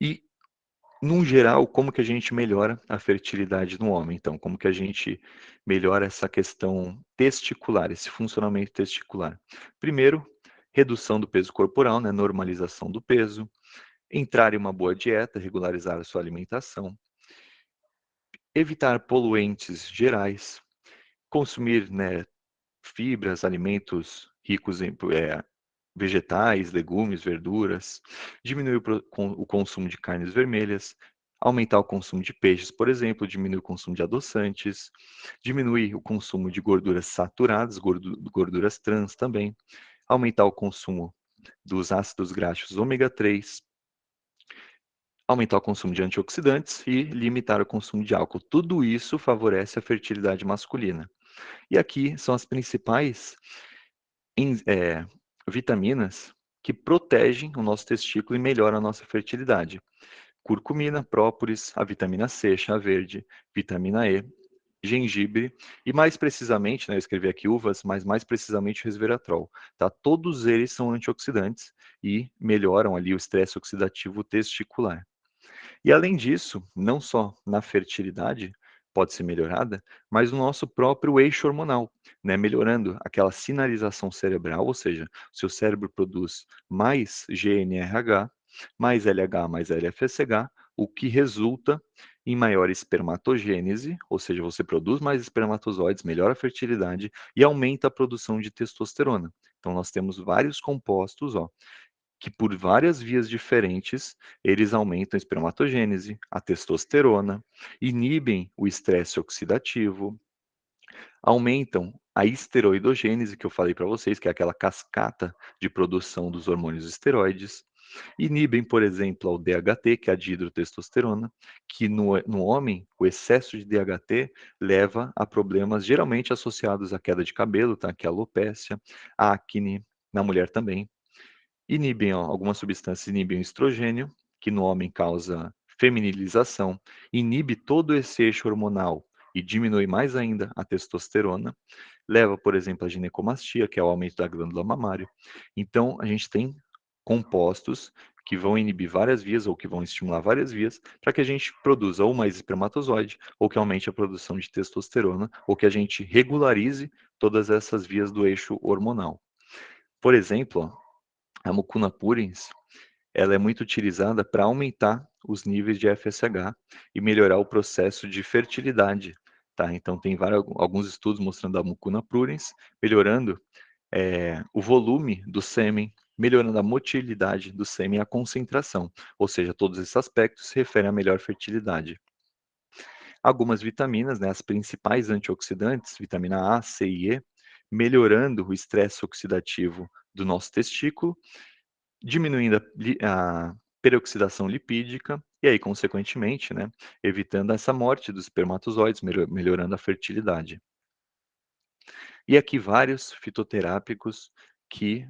E, num geral, como que a gente melhora a fertilidade no homem? Então, como que a gente melhora essa questão testicular, esse funcionamento testicular? Primeiro, redução do peso corporal, né, normalização do peso, entrar em uma boa dieta, regularizar a sua alimentação, evitar poluentes gerais, consumir, né, fibras, alimentos ricos em vegetais, legumes, verduras, diminuir o consumo de carnes vermelhas, aumentar o consumo de peixes, por exemplo, diminuir o consumo de adoçantes, diminuir o consumo de gorduras saturadas, gorduras trans também, aumentar o consumo dos ácidos graxos ômega 3, aumentar o consumo de antioxidantes e limitar o consumo de álcool. Tudo isso favorece a fertilidade masculina. E aqui são as principais vitaminas que protegem o nosso testículo e melhoram a nossa fertilidade. Curcumina, própolis, a vitamina C, chá verde, vitamina E, gengibre e mais precisamente, né, eu escrevi aqui uvas, mas mais precisamente o resveratrol, tá? Todos eles são antioxidantes e melhoram ali o estresse oxidativo testicular. E além disso, não só na fertilidade pode ser melhorada, mas no nosso próprio eixo hormonal, né? Melhorando aquela sinalização cerebral, ou seja, o seu cérebro produz mais GNRH, mais LH, mais LFSH, o que resulta em maior espermatogênese, ou seja, você produz mais espermatozoides, melhora a fertilidade e aumenta a produção de testosterona. Então, nós temos vários compostos, ó, que por várias vias diferentes, eles aumentam a espermatogênese, a testosterona, inibem o estresse oxidativo, aumentam a esteroidogênese, que eu falei para vocês, que é aquela cascata de produção dos hormônios esteroides, inibem, por exemplo, o DHT, que é a dihidrotestosterona, que no homem, o excesso de DHT leva a problemas geralmente associados à queda de cabelo, tá? Que é a alopécia, acne, na mulher também. Inibem, ó, algumas substâncias inibem o estrogênio, que no homem causa feminilização, inibe todo esse eixo hormonal e diminui mais ainda a testosterona, leva, por exemplo, à ginecomastia, que é o aumento da glândula mamária. Então, a gente tem compostos que vão inibir várias vias ou que vão estimular várias vias para que a gente produza ou mais espermatozoide, ou que aumente a produção de testosterona, ou que a gente regularize todas essas vias do eixo hormonal. Por exemplo, ó, a mucuna pruriens, ela é muito utilizada para aumentar os níveis de FSH e melhorar o processo de fertilidade, tá? Então tem alguns estudos mostrando a mucuna pruriens melhorando o volume do sêmen, melhorando a motilidade do sêmen e a concentração, ou seja, todos esses aspectos se referem à melhor fertilidade. Algumas vitaminas, né, as principais antioxidantes, vitamina A, C e E, melhorando o estresse oxidativo do nosso testículo, diminuindo a peroxidação lipídica e aí, consequentemente, né, evitando essa morte dos espermatozoides, melhorando a fertilidade. E aqui vários fitoterápicos que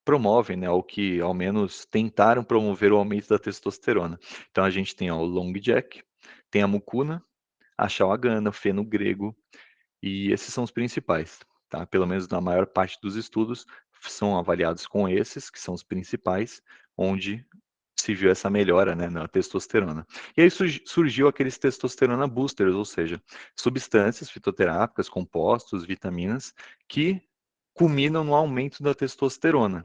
promovem, né, ou que ao menos tentaram promover o aumento da testosterona. Então a gente tem ó, o Long Jack, tem a mucuna, a ashwagandha, o feno-grego, e esses são os principais, tá? Pelo menos na maior parte dos estudos são avaliados com esses, que são os principais, onde se viu essa melhora, né, na testosterona. E aí surgiu aqueles testosterona boosters, ou seja, substâncias fitoterápicas, compostos, vitaminas, que culminam no aumento da testosterona.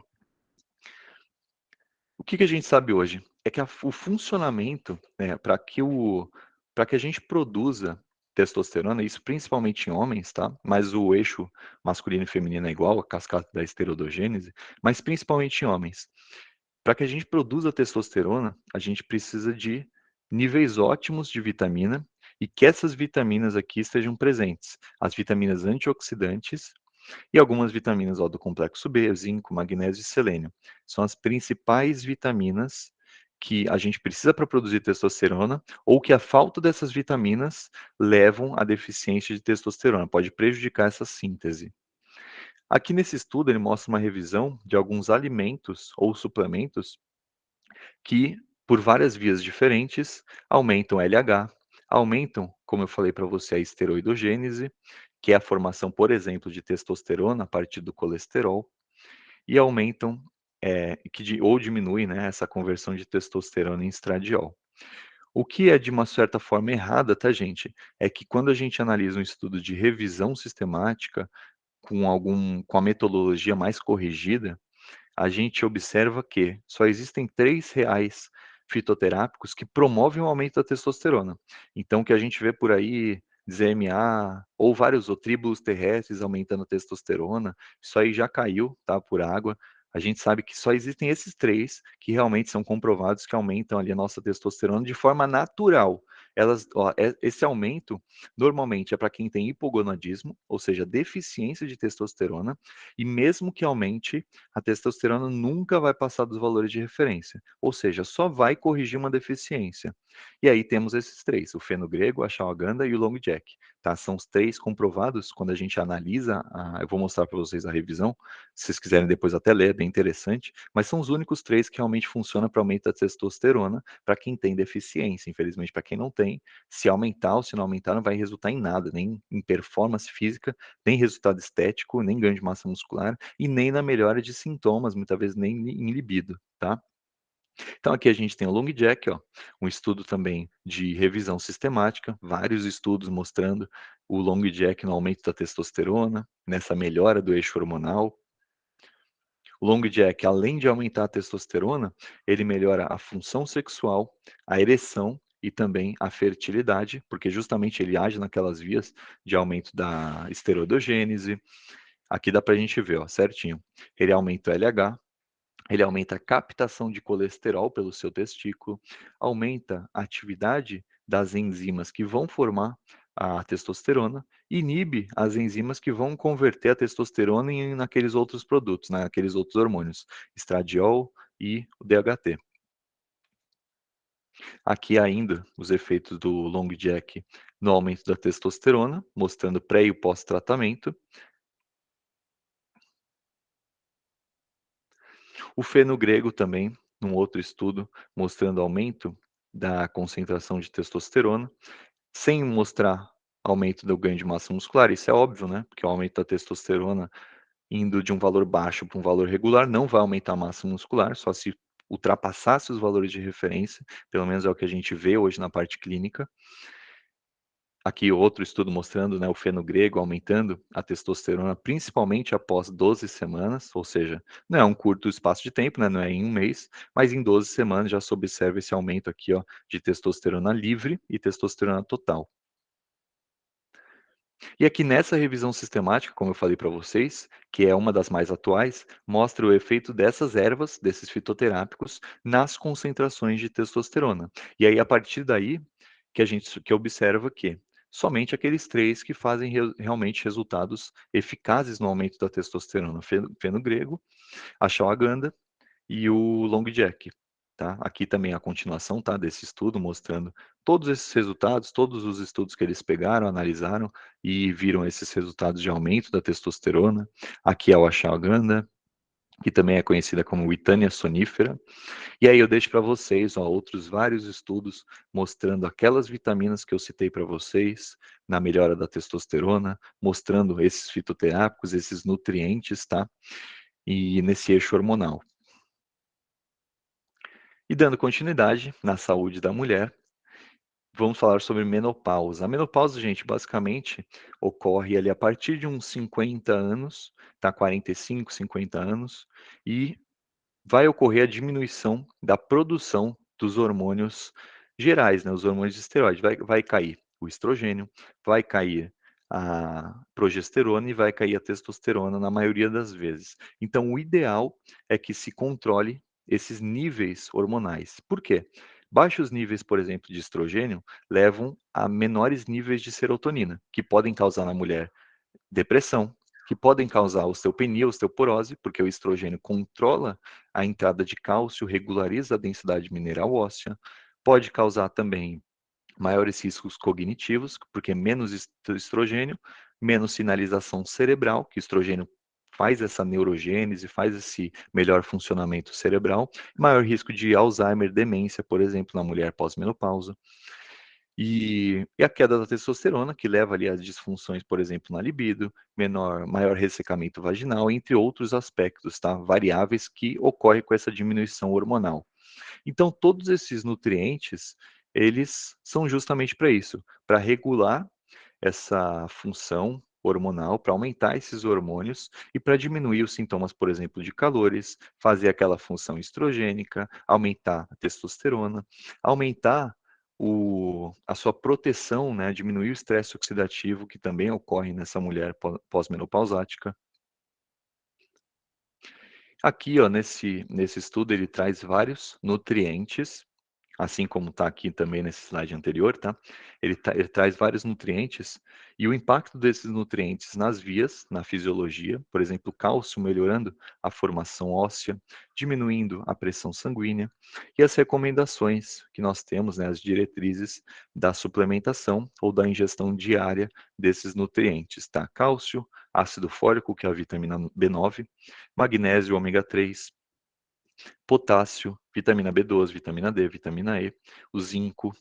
O que a gente sabe hoje? É que o funcionamento, né, para que a gente produza testosterona, isso principalmente em homens, tá? Mas o eixo masculino e feminino é igual, a cascata da esteroidogênese, mas principalmente em homens. Para que a gente produza testosterona, a gente precisa de níveis ótimos de vitamina e que essas vitaminas aqui estejam presentes. As vitaminas antioxidantes, E algumas vitaminas ó, do complexo B, zinco, magnésio e selênio. São as principais vitaminas que a gente precisa para produzir testosterona, ou que a falta dessas vitaminas levam à deficiência de testosterona, pode prejudicar essa síntese. Aqui nesse estudo ele mostra uma revisão de alguns alimentos ou suplementos que, por várias vias diferentes, aumentam LH, aumentam, como eu falei para você, a esteroidogênese, que é a formação, por exemplo, de testosterona a partir do colesterol, e aumentam ou diminuem, né, essa conversão de testosterona em estradiol. O que é de uma certa forma errada, tá, gente? É que quando a gente analisa um estudo de revisão sistemática com a metodologia mais corrigida, a gente observa que só existem 3 reais fitoterápicos que promovem o aumento da testosterona. Então, o que a gente vê por aí, ZMA ou vários tríbulos terrestres aumentando a testosterona, isso aí já caiu, tá, por água. A gente sabe que só existem esses 3 que realmente são comprovados que aumentam ali a nossa testosterona de forma natural. Esse aumento normalmente é para quem tem hipogonadismo, ou seja, deficiência de testosterona, e mesmo que aumente, a testosterona nunca vai passar dos valores de referência, ou seja, só vai corrigir uma deficiência. E aí temos esses 3, o fenogrego, a ashwagandha e o long jack, tá? São os 3 comprovados quando a gente analisa, eu vou mostrar para vocês a revisão, se vocês quiserem depois até ler, é bem interessante, mas são os únicos 3 que realmente funcionam para aumento da testosterona para quem tem deficiência. Infelizmente, para quem não tem, se aumentar ou se não aumentar, não vai resultar em nada, nem em performance física, nem resultado estético, nem ganho de massa muscular e nem na melhora de sintomas, muitas vezes nem em libido, tá? Então aqui a gente tem o Long Jack, ó, um estudo também de revisão sistemática, vários estudos mostrando o Long Jack no aumento da testosterona, nessa melhora do eixo hormonal. O Long Jack, além de aumentar a testosterona, ele melhora a função sexual, a ereção e também a fertilidade, porque justamente ele age naquelas vias de aumento da esteroidogênese. Aqui dá para a gente ver, ó, certinho. Ele aumenta o LH, ele aumenta a captação de colesterol pelo seu testículo, aumenta a atividade das enzimas que vão formar a testosterona, inibe as enzimas que vão converter a testosterona naqueles outros produtos, né, naqueles outros hormônios, estradiol e o DHT. Aqui ainda os efeitos do Long Jack no aumento da testosterona, mostrando pré e pós-tratamento. O fenogrego também, num outro estudo, mostrando aumento da concentração de testosterona, sem mostrar aumento do ganho de massa muscular, isso é óbvio, né? Porque o aumento da testosterona indo de um valor baixo para um valor regular não vai aumentar a massa muscular, só se ultrapassasse os valores de referência, pelo menos é o que a gente vê hoje na parte clínica. Aqui outro estudo mostrando, né, o fenogrego aumentando a testosterona, principalmente após 12 semanas, ou seja, não é um curto espaço de tempo, né, não é em um mês, mas em 12 semanas já se observa esse aumento aqui, ó, de testosterona livre e testosterona total. E aqui nessa revisão sistemática, como eu falei para vocês, que é uma das mais atuais, mostra o efeito dessas ervas, desses fitoterápicos, nas concentrações de testosterona. E aí, a partir daí, que observa que somente aqueles 3 que fazem realmente resultados eficazes no aumento da testosterona, fenogrego, a ashwagandha e o long jack, tá? Aqui também a continuação, tá, desse estudo mostrando todos esses resultados, todos os estudos que eles pegaram, analisaram e viram esses resultados de aumento da testosterona. Aqui é o ashwagandha, que também é conhecida como Withania sonifera. E aí eu deixo para vocês, ó, outros vários estudos mostrando aquelas vitaminas que eu citei para vocês na melhora da testosterona, mostrando esses fitoterápicos, esses nutrientes, tá? E nesse eixo hormonal. E dando continuidade na saúde da mulher, vamos falar sobre menopausa. A menopausa, gente, basicamente ocorre ali a partir de uns 50 anos, tá? 45, 50 anos, e vai ocorrer a diminuição da produção dos hormônios gerais, né? Os hormônios de esteroide. Vai cair o estrogênio, vai cair a progesterona e vai cair a testosterona na maioria das vezes. Então, o ideal é que se controle esses níveis hormonais. Por quê? Baixos níveis, por exemplo, de estrogênio levam a menores níveis de serotonina, que podem causar na mulher depressão, que podem causar osteopenia, osteoporose, porque o estrogênio controla a entrada de cálcio, regulariza a densidade mineral óssea, pode causar também maiores riscos cognitivos, porque menos estrogênio, menos sinalização cerebral, que o estrogênio faz essa neurogênese, faz esse melhor funcionamento cerebral, maior risco de Alzheimer, demência, por exemplo, na mulher pós-menopausa. E a queda da testosterona, que leva ali às disfunções, por exemplo, na libido, maior ressecamento vaginal, entre outros aspectos, tá? Variáveis que ocorrem com essa diminuição hormonal. Então, todos esses nutrientes, eles são justamente para isso, para regular essa função hormonal, para aumentar esses hormônios e para diminuir os sintomas, por exemplo, de calores, fazer aquela função estrogênica, aumentar a testosterona, aumentar a sua proteção, né, diminuir o estresse oxidativo que também ocorre nessa mulher pós-menopausática. Aqui, ó, nesse estudo, ele traz vários nutrientes, assim como está aqui também nesse slide anterior, tá? Ele traz vários nutrientes e o impacto desses nutrientes nas vias, na fisiologia, por exemplo, o cálcio melhorando a formação óssea, diminuindo a pressão sanguínea, e as recomendações que nós temos, né, as diretrizes da suplementação ou da ingestão diária desses nutrientes, tá? Cálcio, ácido fólico, que é a vitamina B9, magnésio, ômega 3, potássio, vitamina B12, vitamina D, vitamina E, o zinco.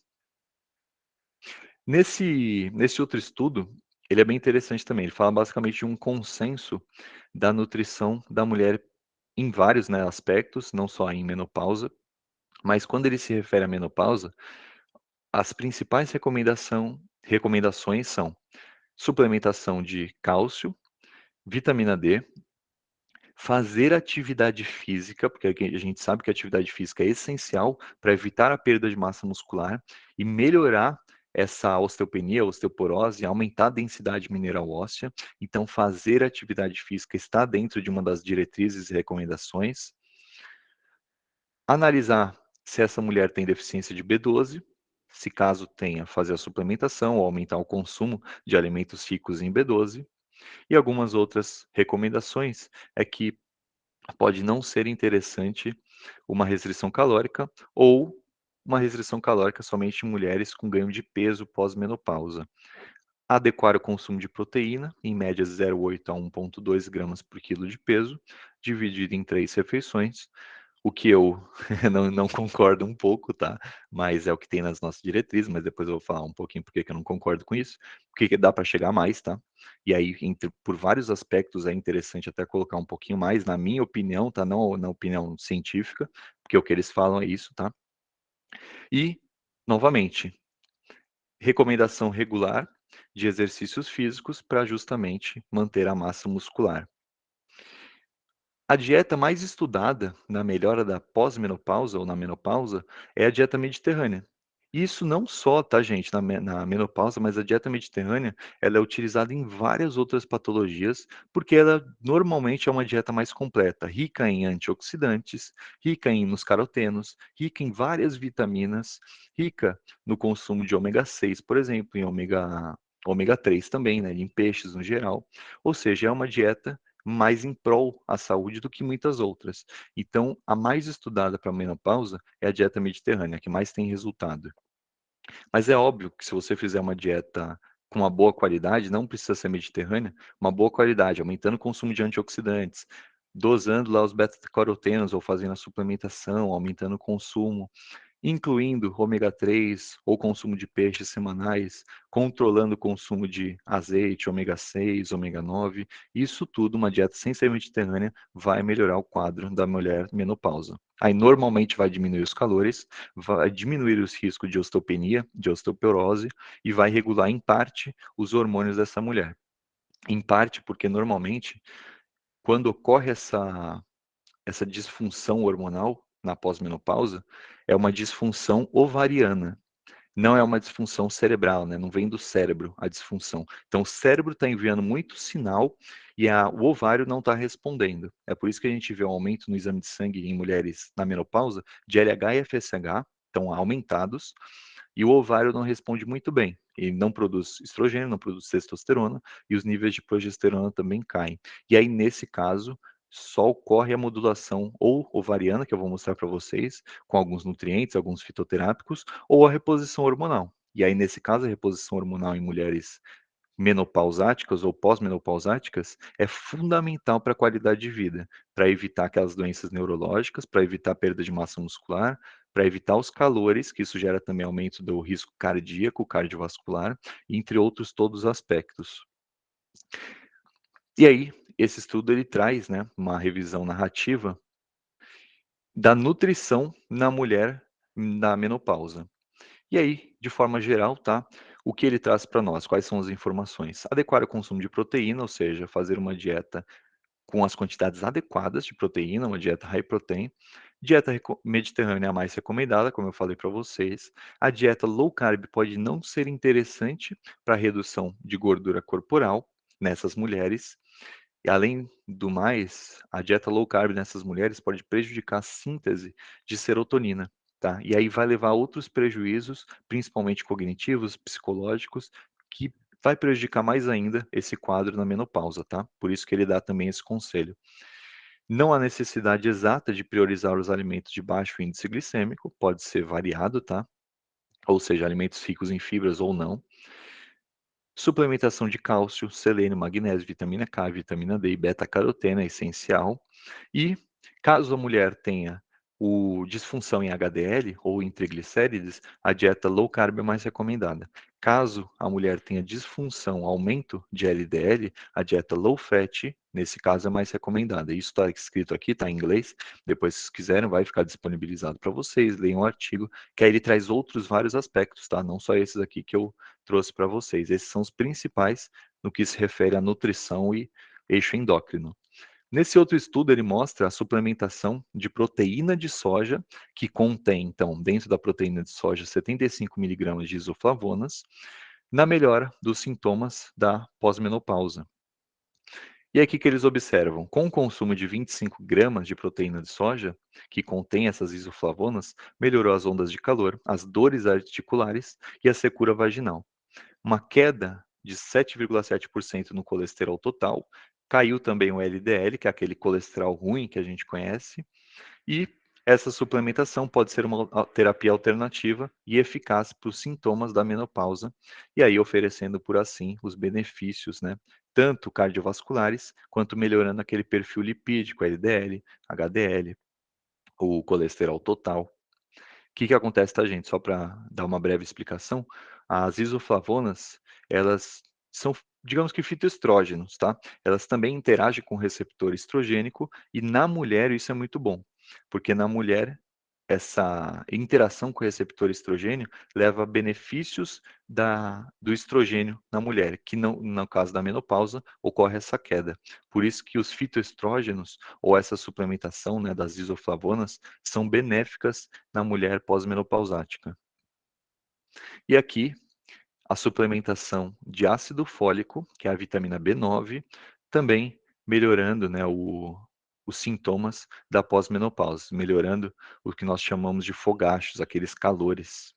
Nesse outro estudo, ele é bem interessante também. Ele fala basicamente de um consenso da nutrição da mulher em vários, né, aspectos, não só em menopausa, mas quando ele se refere à menopausa, as principais recomendações são suplementação de cálcio, vitamina D, fazer atividade física, porque a gente sabe que a atividade física é essencial para evitar a perda de massa muscular e melhorar essa osteopenia, osteoporose, aumentar a densidade mineral óssea. Então, fazer atividade física está dentro de uma das diretrizes e recomendações. Analisar se essa mulher tem deficiência de B12, se caso tenha, fazer a suplementação ou aumentar o consumo de alimentos ricos em B12. E algumas outras recomendações é que pode não ser interessante uma restrição calórica ou uma restrição calórica somente em mulheres com ganho de peso pós-menopausa. Adequar o consumo de proteína, em média 0,8 a 1,2 gramas por quilo de peso, dividido em 3 refeições, o que eu não concordo um pouco, tá? Mas é o que tem nas nossas diretrizes, mas depois eu vou falar um pouquinho porque que eu não concordo com isso, porque dá para chegar mais, tá? E aí, por vários aspectos, é interessante até colocar um pouquinho mais, na minha opinião, tá? Não na opinião científica, porque o que eles falam é isso, tá? E, novamente, recomendação regular de exercícios físicos para justamente manter a massa muscular. A dieta mais estudada na melhora da pós-menopausa ou na menopausa é a dieta mediterrânea. Isso não só, tá, gente, na menopausa, mas a dieta mediterrânea, ela é utilizada em várias outras patologias, porque ela normalmente é uma dieta mais completa, rica em antioxidantes, rica em muscarotenos, rica em várias vitaminas, rica no consumo de ômega 6, por exemplo, em ômega 3 também, né, em peixes no geral. Ou seja, é uma dieta mais em prol à saúde do que muitas outras. Então, a mais estudada para a menopausa é a dieta mediterrânea, que mais tem resultado. Mas é óbvio que se você fizer uma dieta com uma boa qualidade, não precisa ser mediterrânea, uma boa qualidade, aumentando o consumo de antioxidantes, dosando lá os beta-carotenos ou fazendo a suplementação, aumentando o consumo, incluindo ômega 3 ou consumo de peixes semanais, controlando o consumo de azeite, ômega 6, ômega 9, isso tudo, uma dieta sem ser mediterrânea, vai melhorar o quadro da mulher menopausa. Aí normalmente vai diminuir os calores, vai diminuir os riscos de osteopenia, de osteoporose e vai regular em parte os hormônios dessa mulher. Em parte porque normalmente quando ocorre essa disfunção hormonal na pós-menopausa, é uma disfunção ovariana, não é uma disfunção cerebral, né? Não vem do cérebro a disfunção. Então, o cérebro está enviando muito sinal e o ovário não está respondendo. É por isso que a gente vê um aumento no exame de sangue em mulheres na menopausa de LH e FSH, estão aumentados, E o ovário não responde muito bem. Ele não produz estrogênio, não produz testosterona, e os níveis de progesterona também caem. E aí, nesse caso, só ocorre a modulação ou ovariana, que eu vou mostrar para vocês, com alguns nutrientes, alguns fitoterápicos, ou a reposição hormonal. E aí, nesse caso, a reposição hormonal em mulheres menopausáticas ou pós-menopausáticas é fundamental para a qualidade de vida, para evitar aquelas doenças neurológicas, para evitar a perda de massa muscular, para evitar os calores, que isso gera também aumento do risco cardíaco, cardiovascular, entre outros todos os aspectos. E aí, esse estudo ele traz, né, uma revisão narrativa da nutrição na mulher na menopausa. E aí, de forma geral, tá? O que ele traz para nós? Quais são as informações? Adequar o consumo de proteína, ou seja, fazer uma dieta com as quantidades adequadas de proteína, uma dieta high protein. Dieta mediterrânea é a mais recomendada, como eu falei para vocês. A dieta low carb pode não ser interessante para redução de gordura corporal nessas mulheres. E além do mais, a dieta low carb nessas mulheres pode prejudicar a síntese de serotonina, tá? E aí vai levar a outros prejuízos, principalmente cognitivos, psicológicos, que vai prejudicar mais ainda esse quadro na menopausa, tá? Por isso que ele dá também esse conselho. Não há necessidade exata de priorizar os alimentos de baixo índice glicêmico, pode ser variado, tá? Ou seja, alimentos ricos em fibras ou não. Suplementação de cálcio, selênio, magnésio, vitamina K, vitamina D e beta-caroteno é essencial. E caso a mulher tenha disfunção em HDL ou em triglicérides, a dieta low carb é mais recomendada. Caso a mulher tenha disfunção, aumento de LDL, a dieta low fat, nesse caso, é mais recomendada. Isso está escrito aqui, está em inglês. Depois, se quiserem, vai ficar disponibilizado para vocês. Leiam o artigo, que aí ele traz outros vários aspectos, tá? Não só esses aqui que eu trouxe para vocês. Esses são os principais no que se refere à nutrição e eixo endócrino. Nesse outro estudo, ele mostra a suplementação de proteína de soja, que contém, então, dentro da proteína de soja, 75 miligramas de isoflavonas, na melhora dos sintomas da pós-menopausa. E aqui que eles observam, com o consumo de 25 gramas de proteína de soja, que contém essas isoflavonas, melhorou as ondas de calor, as dores articulares e a secura vaginal. Uma queda de 7,7% no colesterol total, caiu também o LDL, que é aquele colesterol ruim que a gente conhece, e essa suplementação pode ser uma terapia alternativa e eficaz para os sintomas da menopausa, e aí oferecendo por assim os benefícios, né, tanto cardiovasculares, quanto melhorando aquele perfil lipídico, LDL, HDL, o colesterol total. O que acontece, tá, gente? Só para dar uma breve explicação, as isoflavonas, elas são, digamos que fitoestrógenos, tá? Elas também interagem com o receptor estrogênico e na mulher isso é muito bom, porque na mulher essa interação com o receptor estrogênio leva a benefícios do estrogênio na mulher, que não, no caso da menopausa, ocorre essa queda. Por isso que os fitoestrógenos, ou essa suplementação, né, das isoflavonas, são benéficas na mulher pós-menopausática. E aqui, a suplementação de ácido fólico, que é a vitamina B9, também melhorando, né, os sintomas da pós-menopausa, melhorando o que nós chamamos de fogachos, aqueles calores.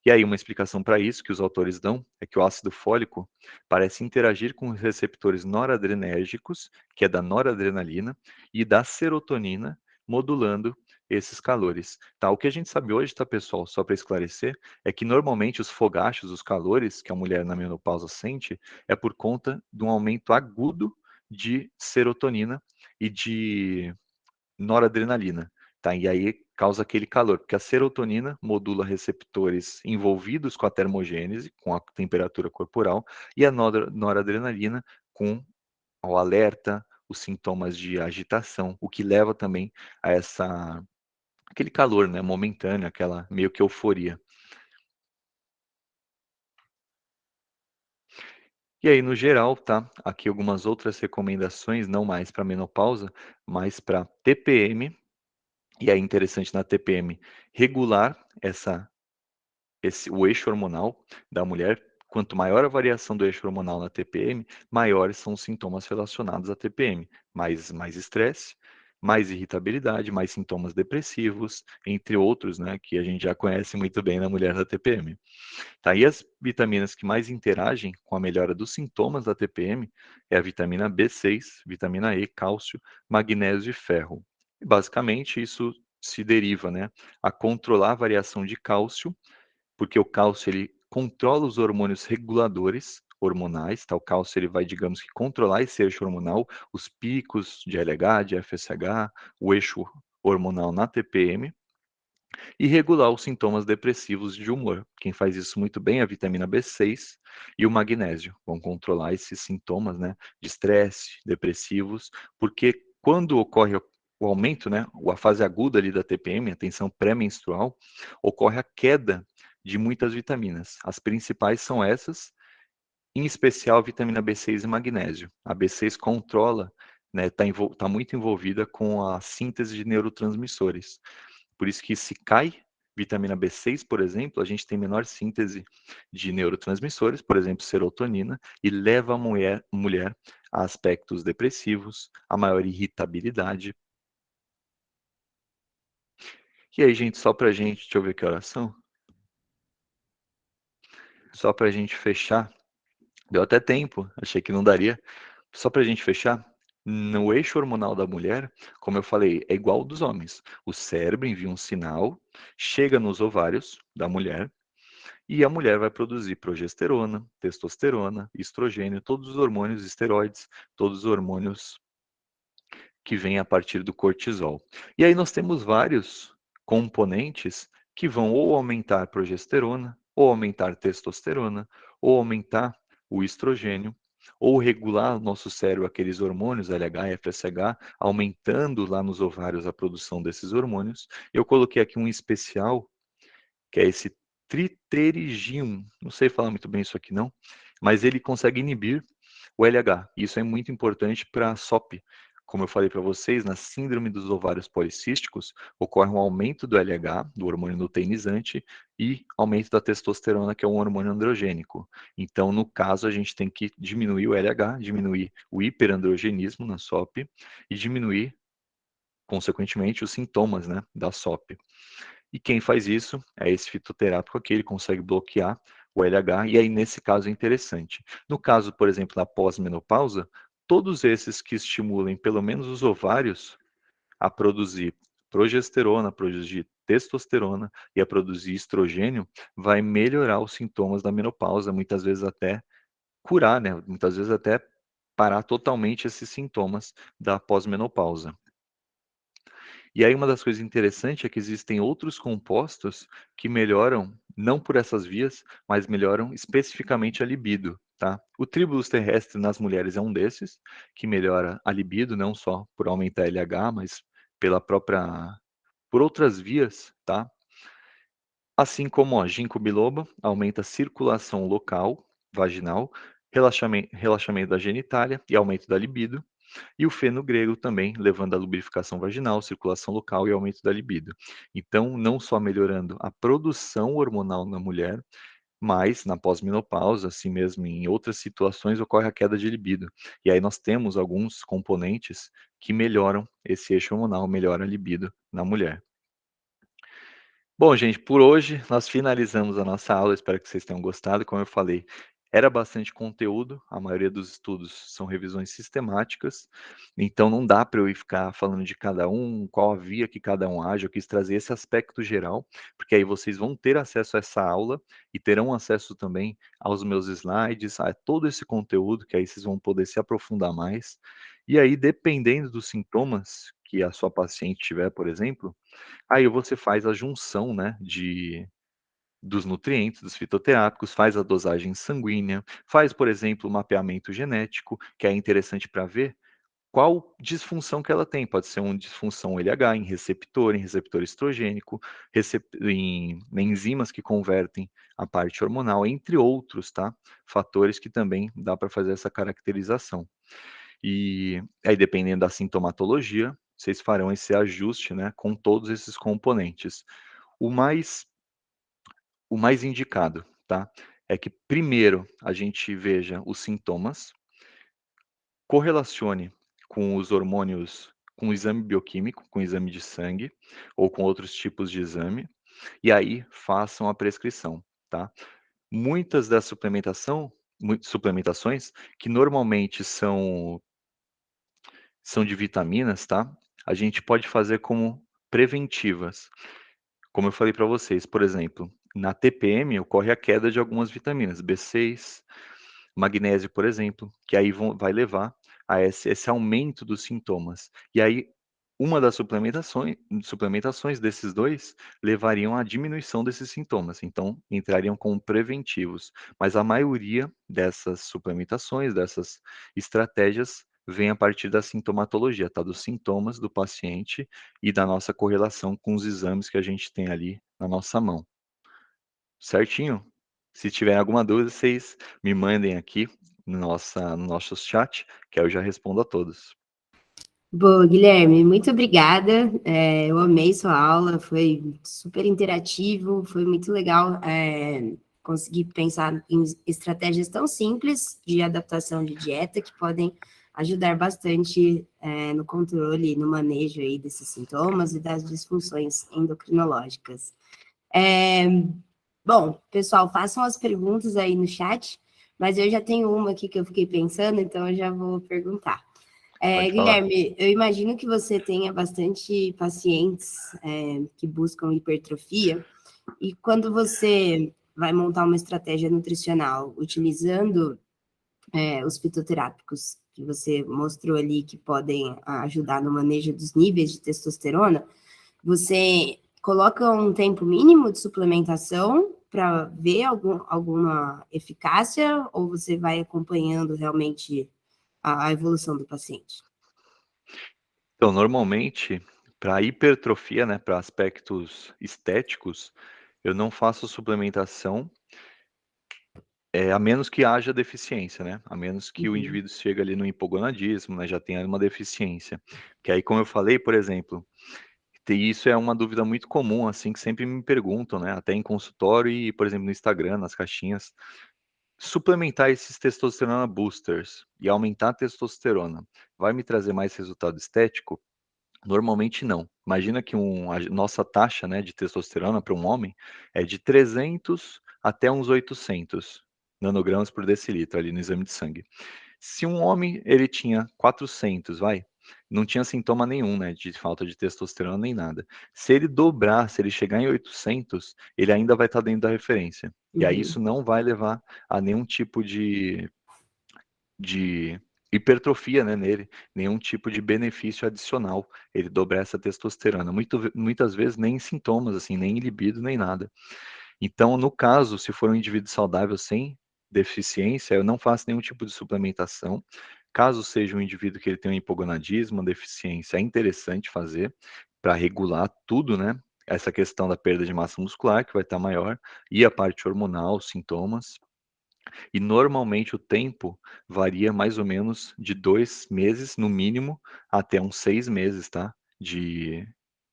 E aí, uma explicação para isso que os autores dão é que o ácido fólico parece interagir com os receptores noradrenérgicos, que é da noradrenalina, e da serotonina, modulando esses calores. Tá? O que a gente sabe hoje, tá, pessoal, só para esclarecer, é que normalmente os fogachos, os calores que a mulher na menopausa sente, é por conta de um aumento agudo de serotonina e de noradrenalina, tá? E aí causa aquele calor, porque a serotonina modula receptores envolvidos com a termogênese, com a temperatura corporal, e a noradrenalina com o alerta, os sintomas de agitação, o que leva também a aquele calor, né, momentâneo, aquela meio que euforia. E aí, no geral, tá? Aqui algumas outras recomendações, não mais para menopausa, mas para TPM. E é interessante na TPM regular o eixo hormonal da mulher. Quanto maior a variação do eixo hormonal na TPM, maiores são os sintomas relacionados à TPM. Mais estresse, mais irritabilidade, mais sintomas depressivos, entre outros, né, que a gente já conhece muito bem na mulher da TPM. Tá? E as vitaminas que mais interagem com a melhora dos sintomas da TPM é a vitamina B6, vitamina E, cálcio, magnésio e ferro. E basicamente isso se deriva, né, a controlar a variação de cálcio, porque o cálcio ele controla os hormônios reguladores hormonais, tá? O cálcio ele vai, digamos que, controlar esse eixo hormonal, os picos de LH, de FSH, o eixo hormonal na TPM, e regular os sintomas depressivos de humor. Quem faz isso muito bem é a vitamina B6 e o magnésio. Vão controlar esses sintomas, né, de estresse, depressivos, porque quando ocorre o aumento, né, a fase aguda ali da TPM, a tensão pré-menstrual, ocorre a queda de muitas vitaminas. As principais são essas, em especial a vitamina B6 e magnésio. A B6 controla, né, tá muito envolvida com a síntese de neurotransmissores. Por isso que se cai vitamina B6, por exemplo, a gente tem menor síntese de neurotransmissores, por exemplo, serotonina, e leva a mulher a aspectos depressivos, a maior irritabilidade. E aí, gente, só pra gente, deixa eu ver que horas são, só pra gente fechar, deu até tempo, achei que não daria, só pra gente fechar, no eixo hormonal da mulher, como eu falei, é igual ao dos homens. O cérebro envia um sinal, chega nos ovários da mulher, e a mulher vai produzir progesterona, testosterona, estrogênio, todos os hormônios, esteroides, todos os hormônios que vêm a partir do cortisol. E aí nós temos vários componentes que vão ou aumentar a progesterona, ou aumentar a testosterona, ou aumentar o estrogênio, ou regular no nosso cérebro aqueles hormônios LH e FSH, aumentando lá nos ovários a produção desses hormônios. Eu coloquei aqui um especial que é esse triteridinum. Não sei falar muito bem isso aqui não, mas ele consegue inibir o LH. Isso é muito importante para a SOP. Como eu falei para vocês, na síndrome dos ovários policísticos, ocorre um aumento do LH, do hormônio luteinizante, e aumento da testosterona, que é um hormônio androgênico. Então, no caso, a gente tem que diminuir o LH, diminuir o hiperandrogenismo na SOP e diminuir, consequentemente, os sintomas, né, da SOP. E quem faz isso é esse fitoterápico aqui, ele consegue bloquear o LH, e aí nesse caso é interessante. No caso, por exemplo, da pós-menopausa, todos esses que estimulem pelo menos os ovários a produzir progesterona, a produzir testosterona e a produzir estrogênio, vai melhorar os sintomas da menopausa, muitas vezes até curar, né? Muitas vezes até parar totalmente esses sintomas da pós-menopausa. E aí uma das coisas interessantes é que existem outros compostos que melhoram, não por essas vias, mas melhoram especificamente a libido, tá? O tribulus terrestre nas mulheres é um desses, que melhora a libido, não só por aumentar LH, mas pela própria, por outras vias, tá? Assim como a ginkgo biloba aumenta a circulação local, vaginal, relaxamento da genitália e aumento da libido. E o feno grego também, levando à lubrificação vaginal, circulação local e aumento da libido. Então, não só melhorando a produção hormonal na mulher, mas na pós-menopausa, assim mesmo em outras situações, ocorre a queda de libido. E aí nós temos alguns componentes que melhoram esse eixo hormonal, melhora a libido na mulher. Bom, gente, por hoje nós finalizamos a nossa aula, espero que vocês tenham gostado. Como eu falei, era bastante conteúdo, a maioria dos estudos são revisões sistemáticas, então não dá para eu ir ficar falando de cada um, qual a via que cada um age, eu quis trazer esse aspecto geral, porque aí vocês vão ter acesso a essa aula e terão acesso também aos meus slides, a todo esse conteúdo, que aí vocês vão poder se aprofundar mais. E aí, dependendo dos sintomas que a sua paciente tiver, por exemplo, aí você faz a junção, né, dos nutrientes, dos fitoterápicos, faz a dosagem sanguínea, faz, por exemplo, o mapeamento genético, que é interessante para ver qual disfunção que ela tem. Pode ser uma disfunção LH em receptor estrogênico, em enzimas que convertem a parte hormonal, entre outros, tá? Fatores que também dá para fazer essa caracterização. E aí, dependendo da sintomatologia, vocês farão esse ajuste, né, com todos esses componentes. O mais, o mais indicado, tá? É que primeiro a gente veja os sintomas, correlacione com os hormônios, com o exame bioquímico, com o exame de sangue ou com outros tipos de exame, e aí façam a prescrição, tá? Muitas das suplementações que normalmente são de vitaminas, tá? A gente pode fazer como preventivas. Como eu falei para vocês, por exemplo, na TPM ocorre a queda de algumas vitaminas, B6, magnésio, por exemplo, que aí vai levar a esse aumento dos sintomas. E aí, uma das suplementações desses dois levariam à diminuição desses sintomas, então entrariam como preventivos. Mas a maioria dessas suplementações, dessas estratégias, vem a partir da sintomatologia, tá? Dos sintomas do paciente e da nossa correlação com os exames que a gente tem ali na nossa mão. Certinho? Se tiver alguma dúvida, vocês me mandem aqui no nosso chat, que aí eu já respondo a todos. Boa, Guilherme, muito obrigada. Eu amei sua aula, foi super interativo, foi muito legal conseguir pensar em estratégias tão simples de adaptação de dieta que podem ajudar bastante no controle, no manejo aí desses sintomas e das disfunções endocrinológicas. Bom, pessoal, façam as perguntas aí no chat, mas eu já tenho uma aqui que eu fiquei pensando, então eu já vou perguntar. Pode falar. Guilherme, eu imagino que você tenha bastante pacientes que buscam hipertrofia, e quando você vai montar uma estratégia nutricional utilizando os fitoterápicos que você mostrou ali que podem ajudar no manejo dos níveis de testosterona, você coloca um tempo mínimo de suplementação para ver alguma eficácia, ou você vai acompanhando realmente a evolução do paciente? Então, normalmente, para hipertrofia, né, para aspectos estéticos, eu não faço suplementação, a menos que haja deficiência, né? A menos que o Uhum. indivíduo chegue ali no hipogonadismo, né, já tenha uma deficiência. Que aí, como eu falei, por exemplo, isso é uma dúvida muito comum, assim, que sempre me perguntam, né? Até em consultório e, por exemplo, no Instagram, nas caixinhas. Suplementar esses testosterona boosters e aumentar a testosterona vai me trazer mais resultado estético? Normalmente não. Imagina que a nossa taxa, né, de testosterona para um homem é de 300 até uns 800 nanogramas por decilitro ali no exame de sangue. Se um homem ele tinha 400, vai, não tinha sintoma nenhum, né, de falta de testosterona nem nada. Se ele dobrar, se ele chegar em 800, ele ainda vai estar dentro da referência. E aí Uhum. isso não vai levar a nenhum tipo de hipertrofia, né, nele, nenhum tipo de benefício adicional. Ele dobrar essa testosterona. Muitas vezes nem sintomas, assim, nem libido, nem nada. Então, no caso, se for um indivíduo saudável sem deficiência, eu não faço nenhum tipo de suplementação. Caso seja um indivíduo que ele tenha um hipogonadismo, uma deficiência, é interessante fazer para regular tudo, né? Essa questão da perda de massa muscular, que vai estar maior, e a parte hormonal, os sintomas. E normalmente o tempo varia mais ou menos de 2 meses, no mínimo, até uns 6 meses, tá? De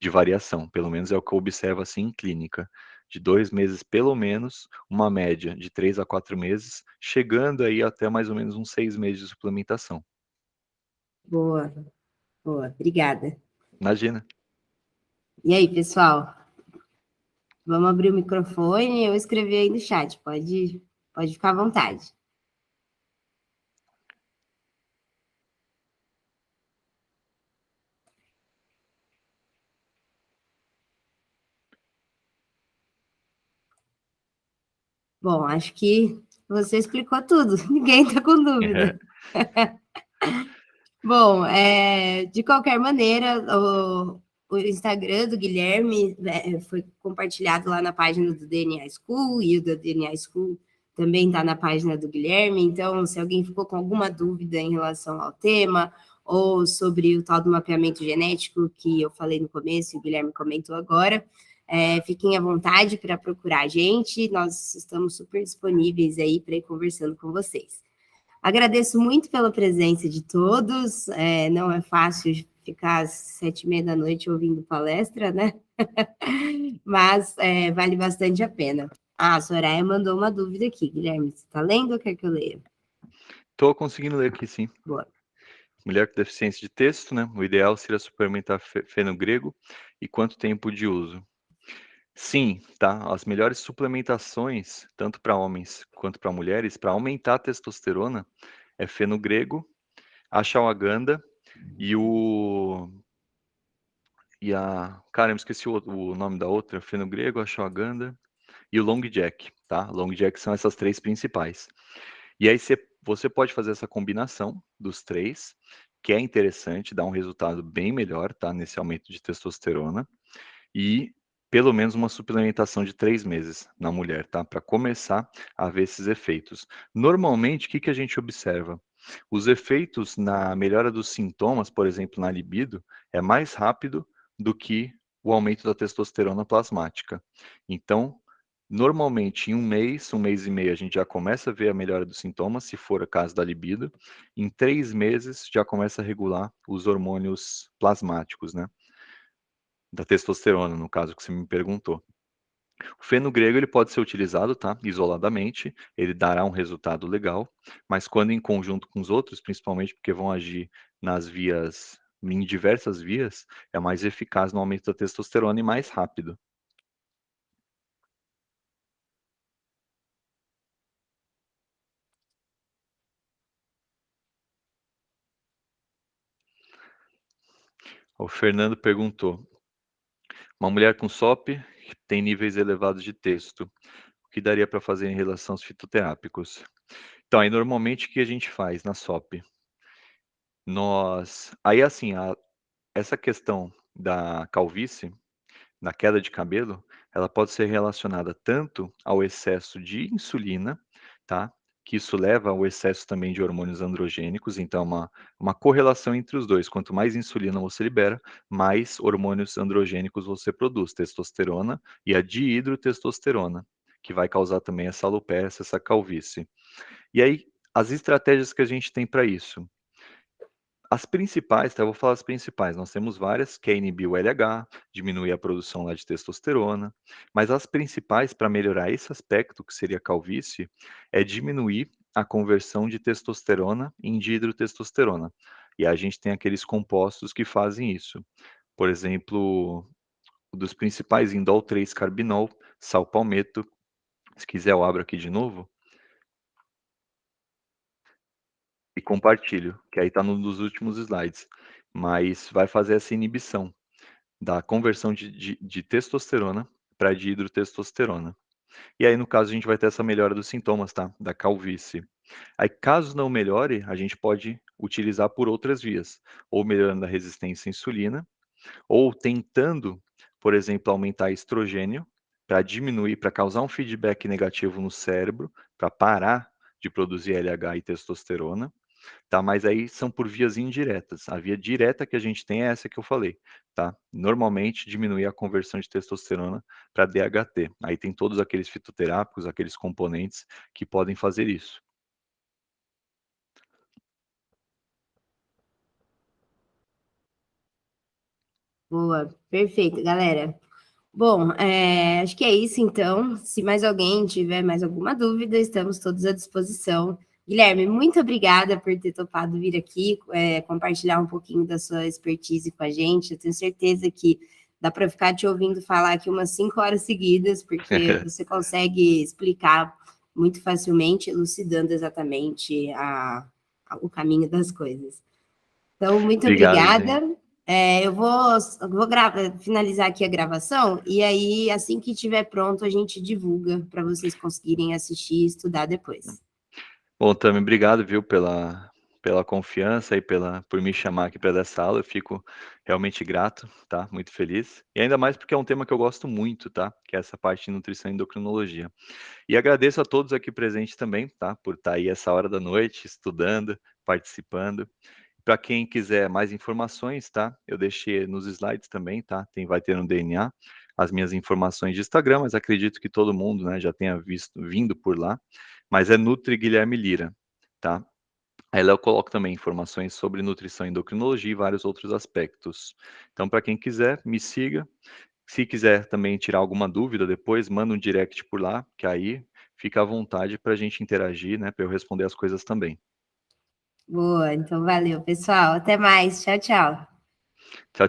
variação. Pelo menos é o que eu observo assim em clínica. De 2 meses, pelo menos, uma média de 3 a 4 meses, chegando aí até mais ou menos uns 6 meses de suplementação. Boa, boa, obrigada. Imagina. E aí, pessoal, vamos abrir o microfone e eu escrevi aí no chat, pode ficar à vontade. Bom, acho que você explicou tudo, ninguém está com dúvida. Bom, de qualquer maneira, o Instagram do Guilherme foi compartilhado lá na página do DNA School, e o da DNA School também está na página do Guilherme. Então, se alguém ficou com alguma dúvida em relação ao tema, ou sobre o tal do mapeamento genético que eu falei no começo e o Guilherme comentou agora, fiquem à vontade para procurar a gente. Nós estamos super disponíveis aí para ir conversando com vocês. Agradeço muito pela presença de todos. Não é fácil ficar às 7h30 da noite ouvindo palestra, né? Mas vale bastante a pena. A Soraya mandou uma dúvida aqui, Guilherme. Você está lendo ou quer que eu leia? Estou conseguindo ler aqui, sim. Boa. mulher com deficiência de texto, né? O ideal seria suplementar fenogrego e quanto tempo de uso? Sim, tá? As melhores suplementações, tanto para homens quanto para mulheres, para aumentar a testosterona, é fenogrego, ashwagandha e o e a cara, eu me esqueci o nome da outra, fenogrego, ashwagandha e o long jack, tá? Long jack são essas três principais. E aí você pode fazer essa combinação dos três, que é interessante, dá um resultado bem melhor, tá? Nesse aumento de testosterona. E pelo menos uma suplementação de 3 meses na mulher, tá? Para começar a ver esses efeitos. Normalmente, o que que a gente observa? Os efeitos na melhora dos sintomas, por exemplo, na libido, é mais rápido do que o aumento da testosterona plasmática. Então, normalmente, em um mês e meio, a gente já começa a ver a melhora dos sintomas, se for o caso da libido. Em 3 meses, já começa a regular os hormônios plasmáticos, né? Da testosterona, no caso que você me perguntou. O fenogrego ele pode ser utilizado, tá, isoladamente, ele dará um resultado legal, mas quando em conjunto com os outros, principalmente porque vão agir nas vias, em diversas vias, é mais eficaz no aumento da testosterona e mais rápido. O Fernando perguntou: uma mulher com SOP tem níveis elevados de testo, o que daria para fazer em relação aos fitoterápicos? Então, aí normalmente o que a gente faz na SOP? Aí assim, essa questão da calvície, na queda de cabelo, ela pode ser relacionada tanto ao excesso de insulina, tá? Que isso leva ao excesso também de hormônios androgênicos, então uma correlação entre os dois. Quanto mais insulina você libera, mais hormônios androgênicos você produz, testosterona e a dihidrotestosterona, que vai causar também essa alopecia, essa calvície. E aí, as estratégias que a gente tem para isso? As principais, tá, eu vou falar as principais, nós temos várias, que é inibir o LH, diminuir a produção lá de testosterona, mas as principais para melhorar esse aspecto, que seria a calvície, é diminuir a conversão de testosterona em dihidrotestosterona. E a gente tem aqueles compostos que fazem isso. Por exemplo, um dos principais, indol 3-carbinol, sal palmeto. Se quiser eu abro aqui de novo e compartilho, que aí está num dos últimos slides. Mas vai fazer essa inibição da conversão de testosterona para dihidrotestosterona. E aí, no caso, a gente vai ter essa melhora dos sintomas, tá? Da calvície. Aí, caso não melhore, a gente pode utilizar por outras vias, ou melhorando a resistência à insulina, ou tentando, por exemplo, aumentar estrogênio para diminuir, para causar um feedback negativo no cérebro, para parar de produzir LH e testosterona, tá? Mas aí são por vias indiretas. A via direta que a gente tem é essa que eu falei, tá? Normalmente diminuir a conversão de testosterona para DHT. Aí tem todos aqueles fitoterápicos, aqueles componentes que podem fazer isso. Boa, perfeito, galera. Bom, acho que é isso então. Se mais alguém tiver mais alguma dúvida, estamos todos à disposição. Guilherme, muito obrigada por ter topado vir aqui, compartilhar um pouquinho da sua expertise com a gente. Eu tenho certeza que dá para ficar te ouvindo falar aqui umas 5 horas seguidas, porque você consegue explicar muito facilmente, elucidando exatamente o caminho das coisas. Então, muito Obrigado, gente. obrigada. Finalizar aqui a gravação e aí, assim que estiver pronto, a gente divulga para vocês conseguirem assistir e estudar depois. Bom, também obrigado, viu, pela confiança e por me chamar aqui para dar essa aula. Eu fico realmente grato, tá? Muito feliz. E ainda mais porque é um tema que eu gosto muito, tá? Que é essa parte de nutrição e endocrinologia. E agradeço a todos aqui presentes também, tá? Por estar aí essa hora da noite, estudando, participando. Para quem quiser mais informações, tá? Eu deixei nos slides também, tá? Vai ter no DNA as minhas informações de Instagram, mas acredito que todo mundo, né, já tenha vindo por lá. Mas é Nutri Guilherme Lira, tá? Aí lá eu coloco também informações sobre nutrição e endocrinologia e vários outros aspectos. Então, para quem quiser, me siga. Se quiser também tirar alguma dúvida depois, manda um direct por lá, que aí fica à vontade para a gente interagir, né? Para eu responder as coisas também. Boa, então valeu, pessoal. Até mais. Tchau, tchau. Tchau.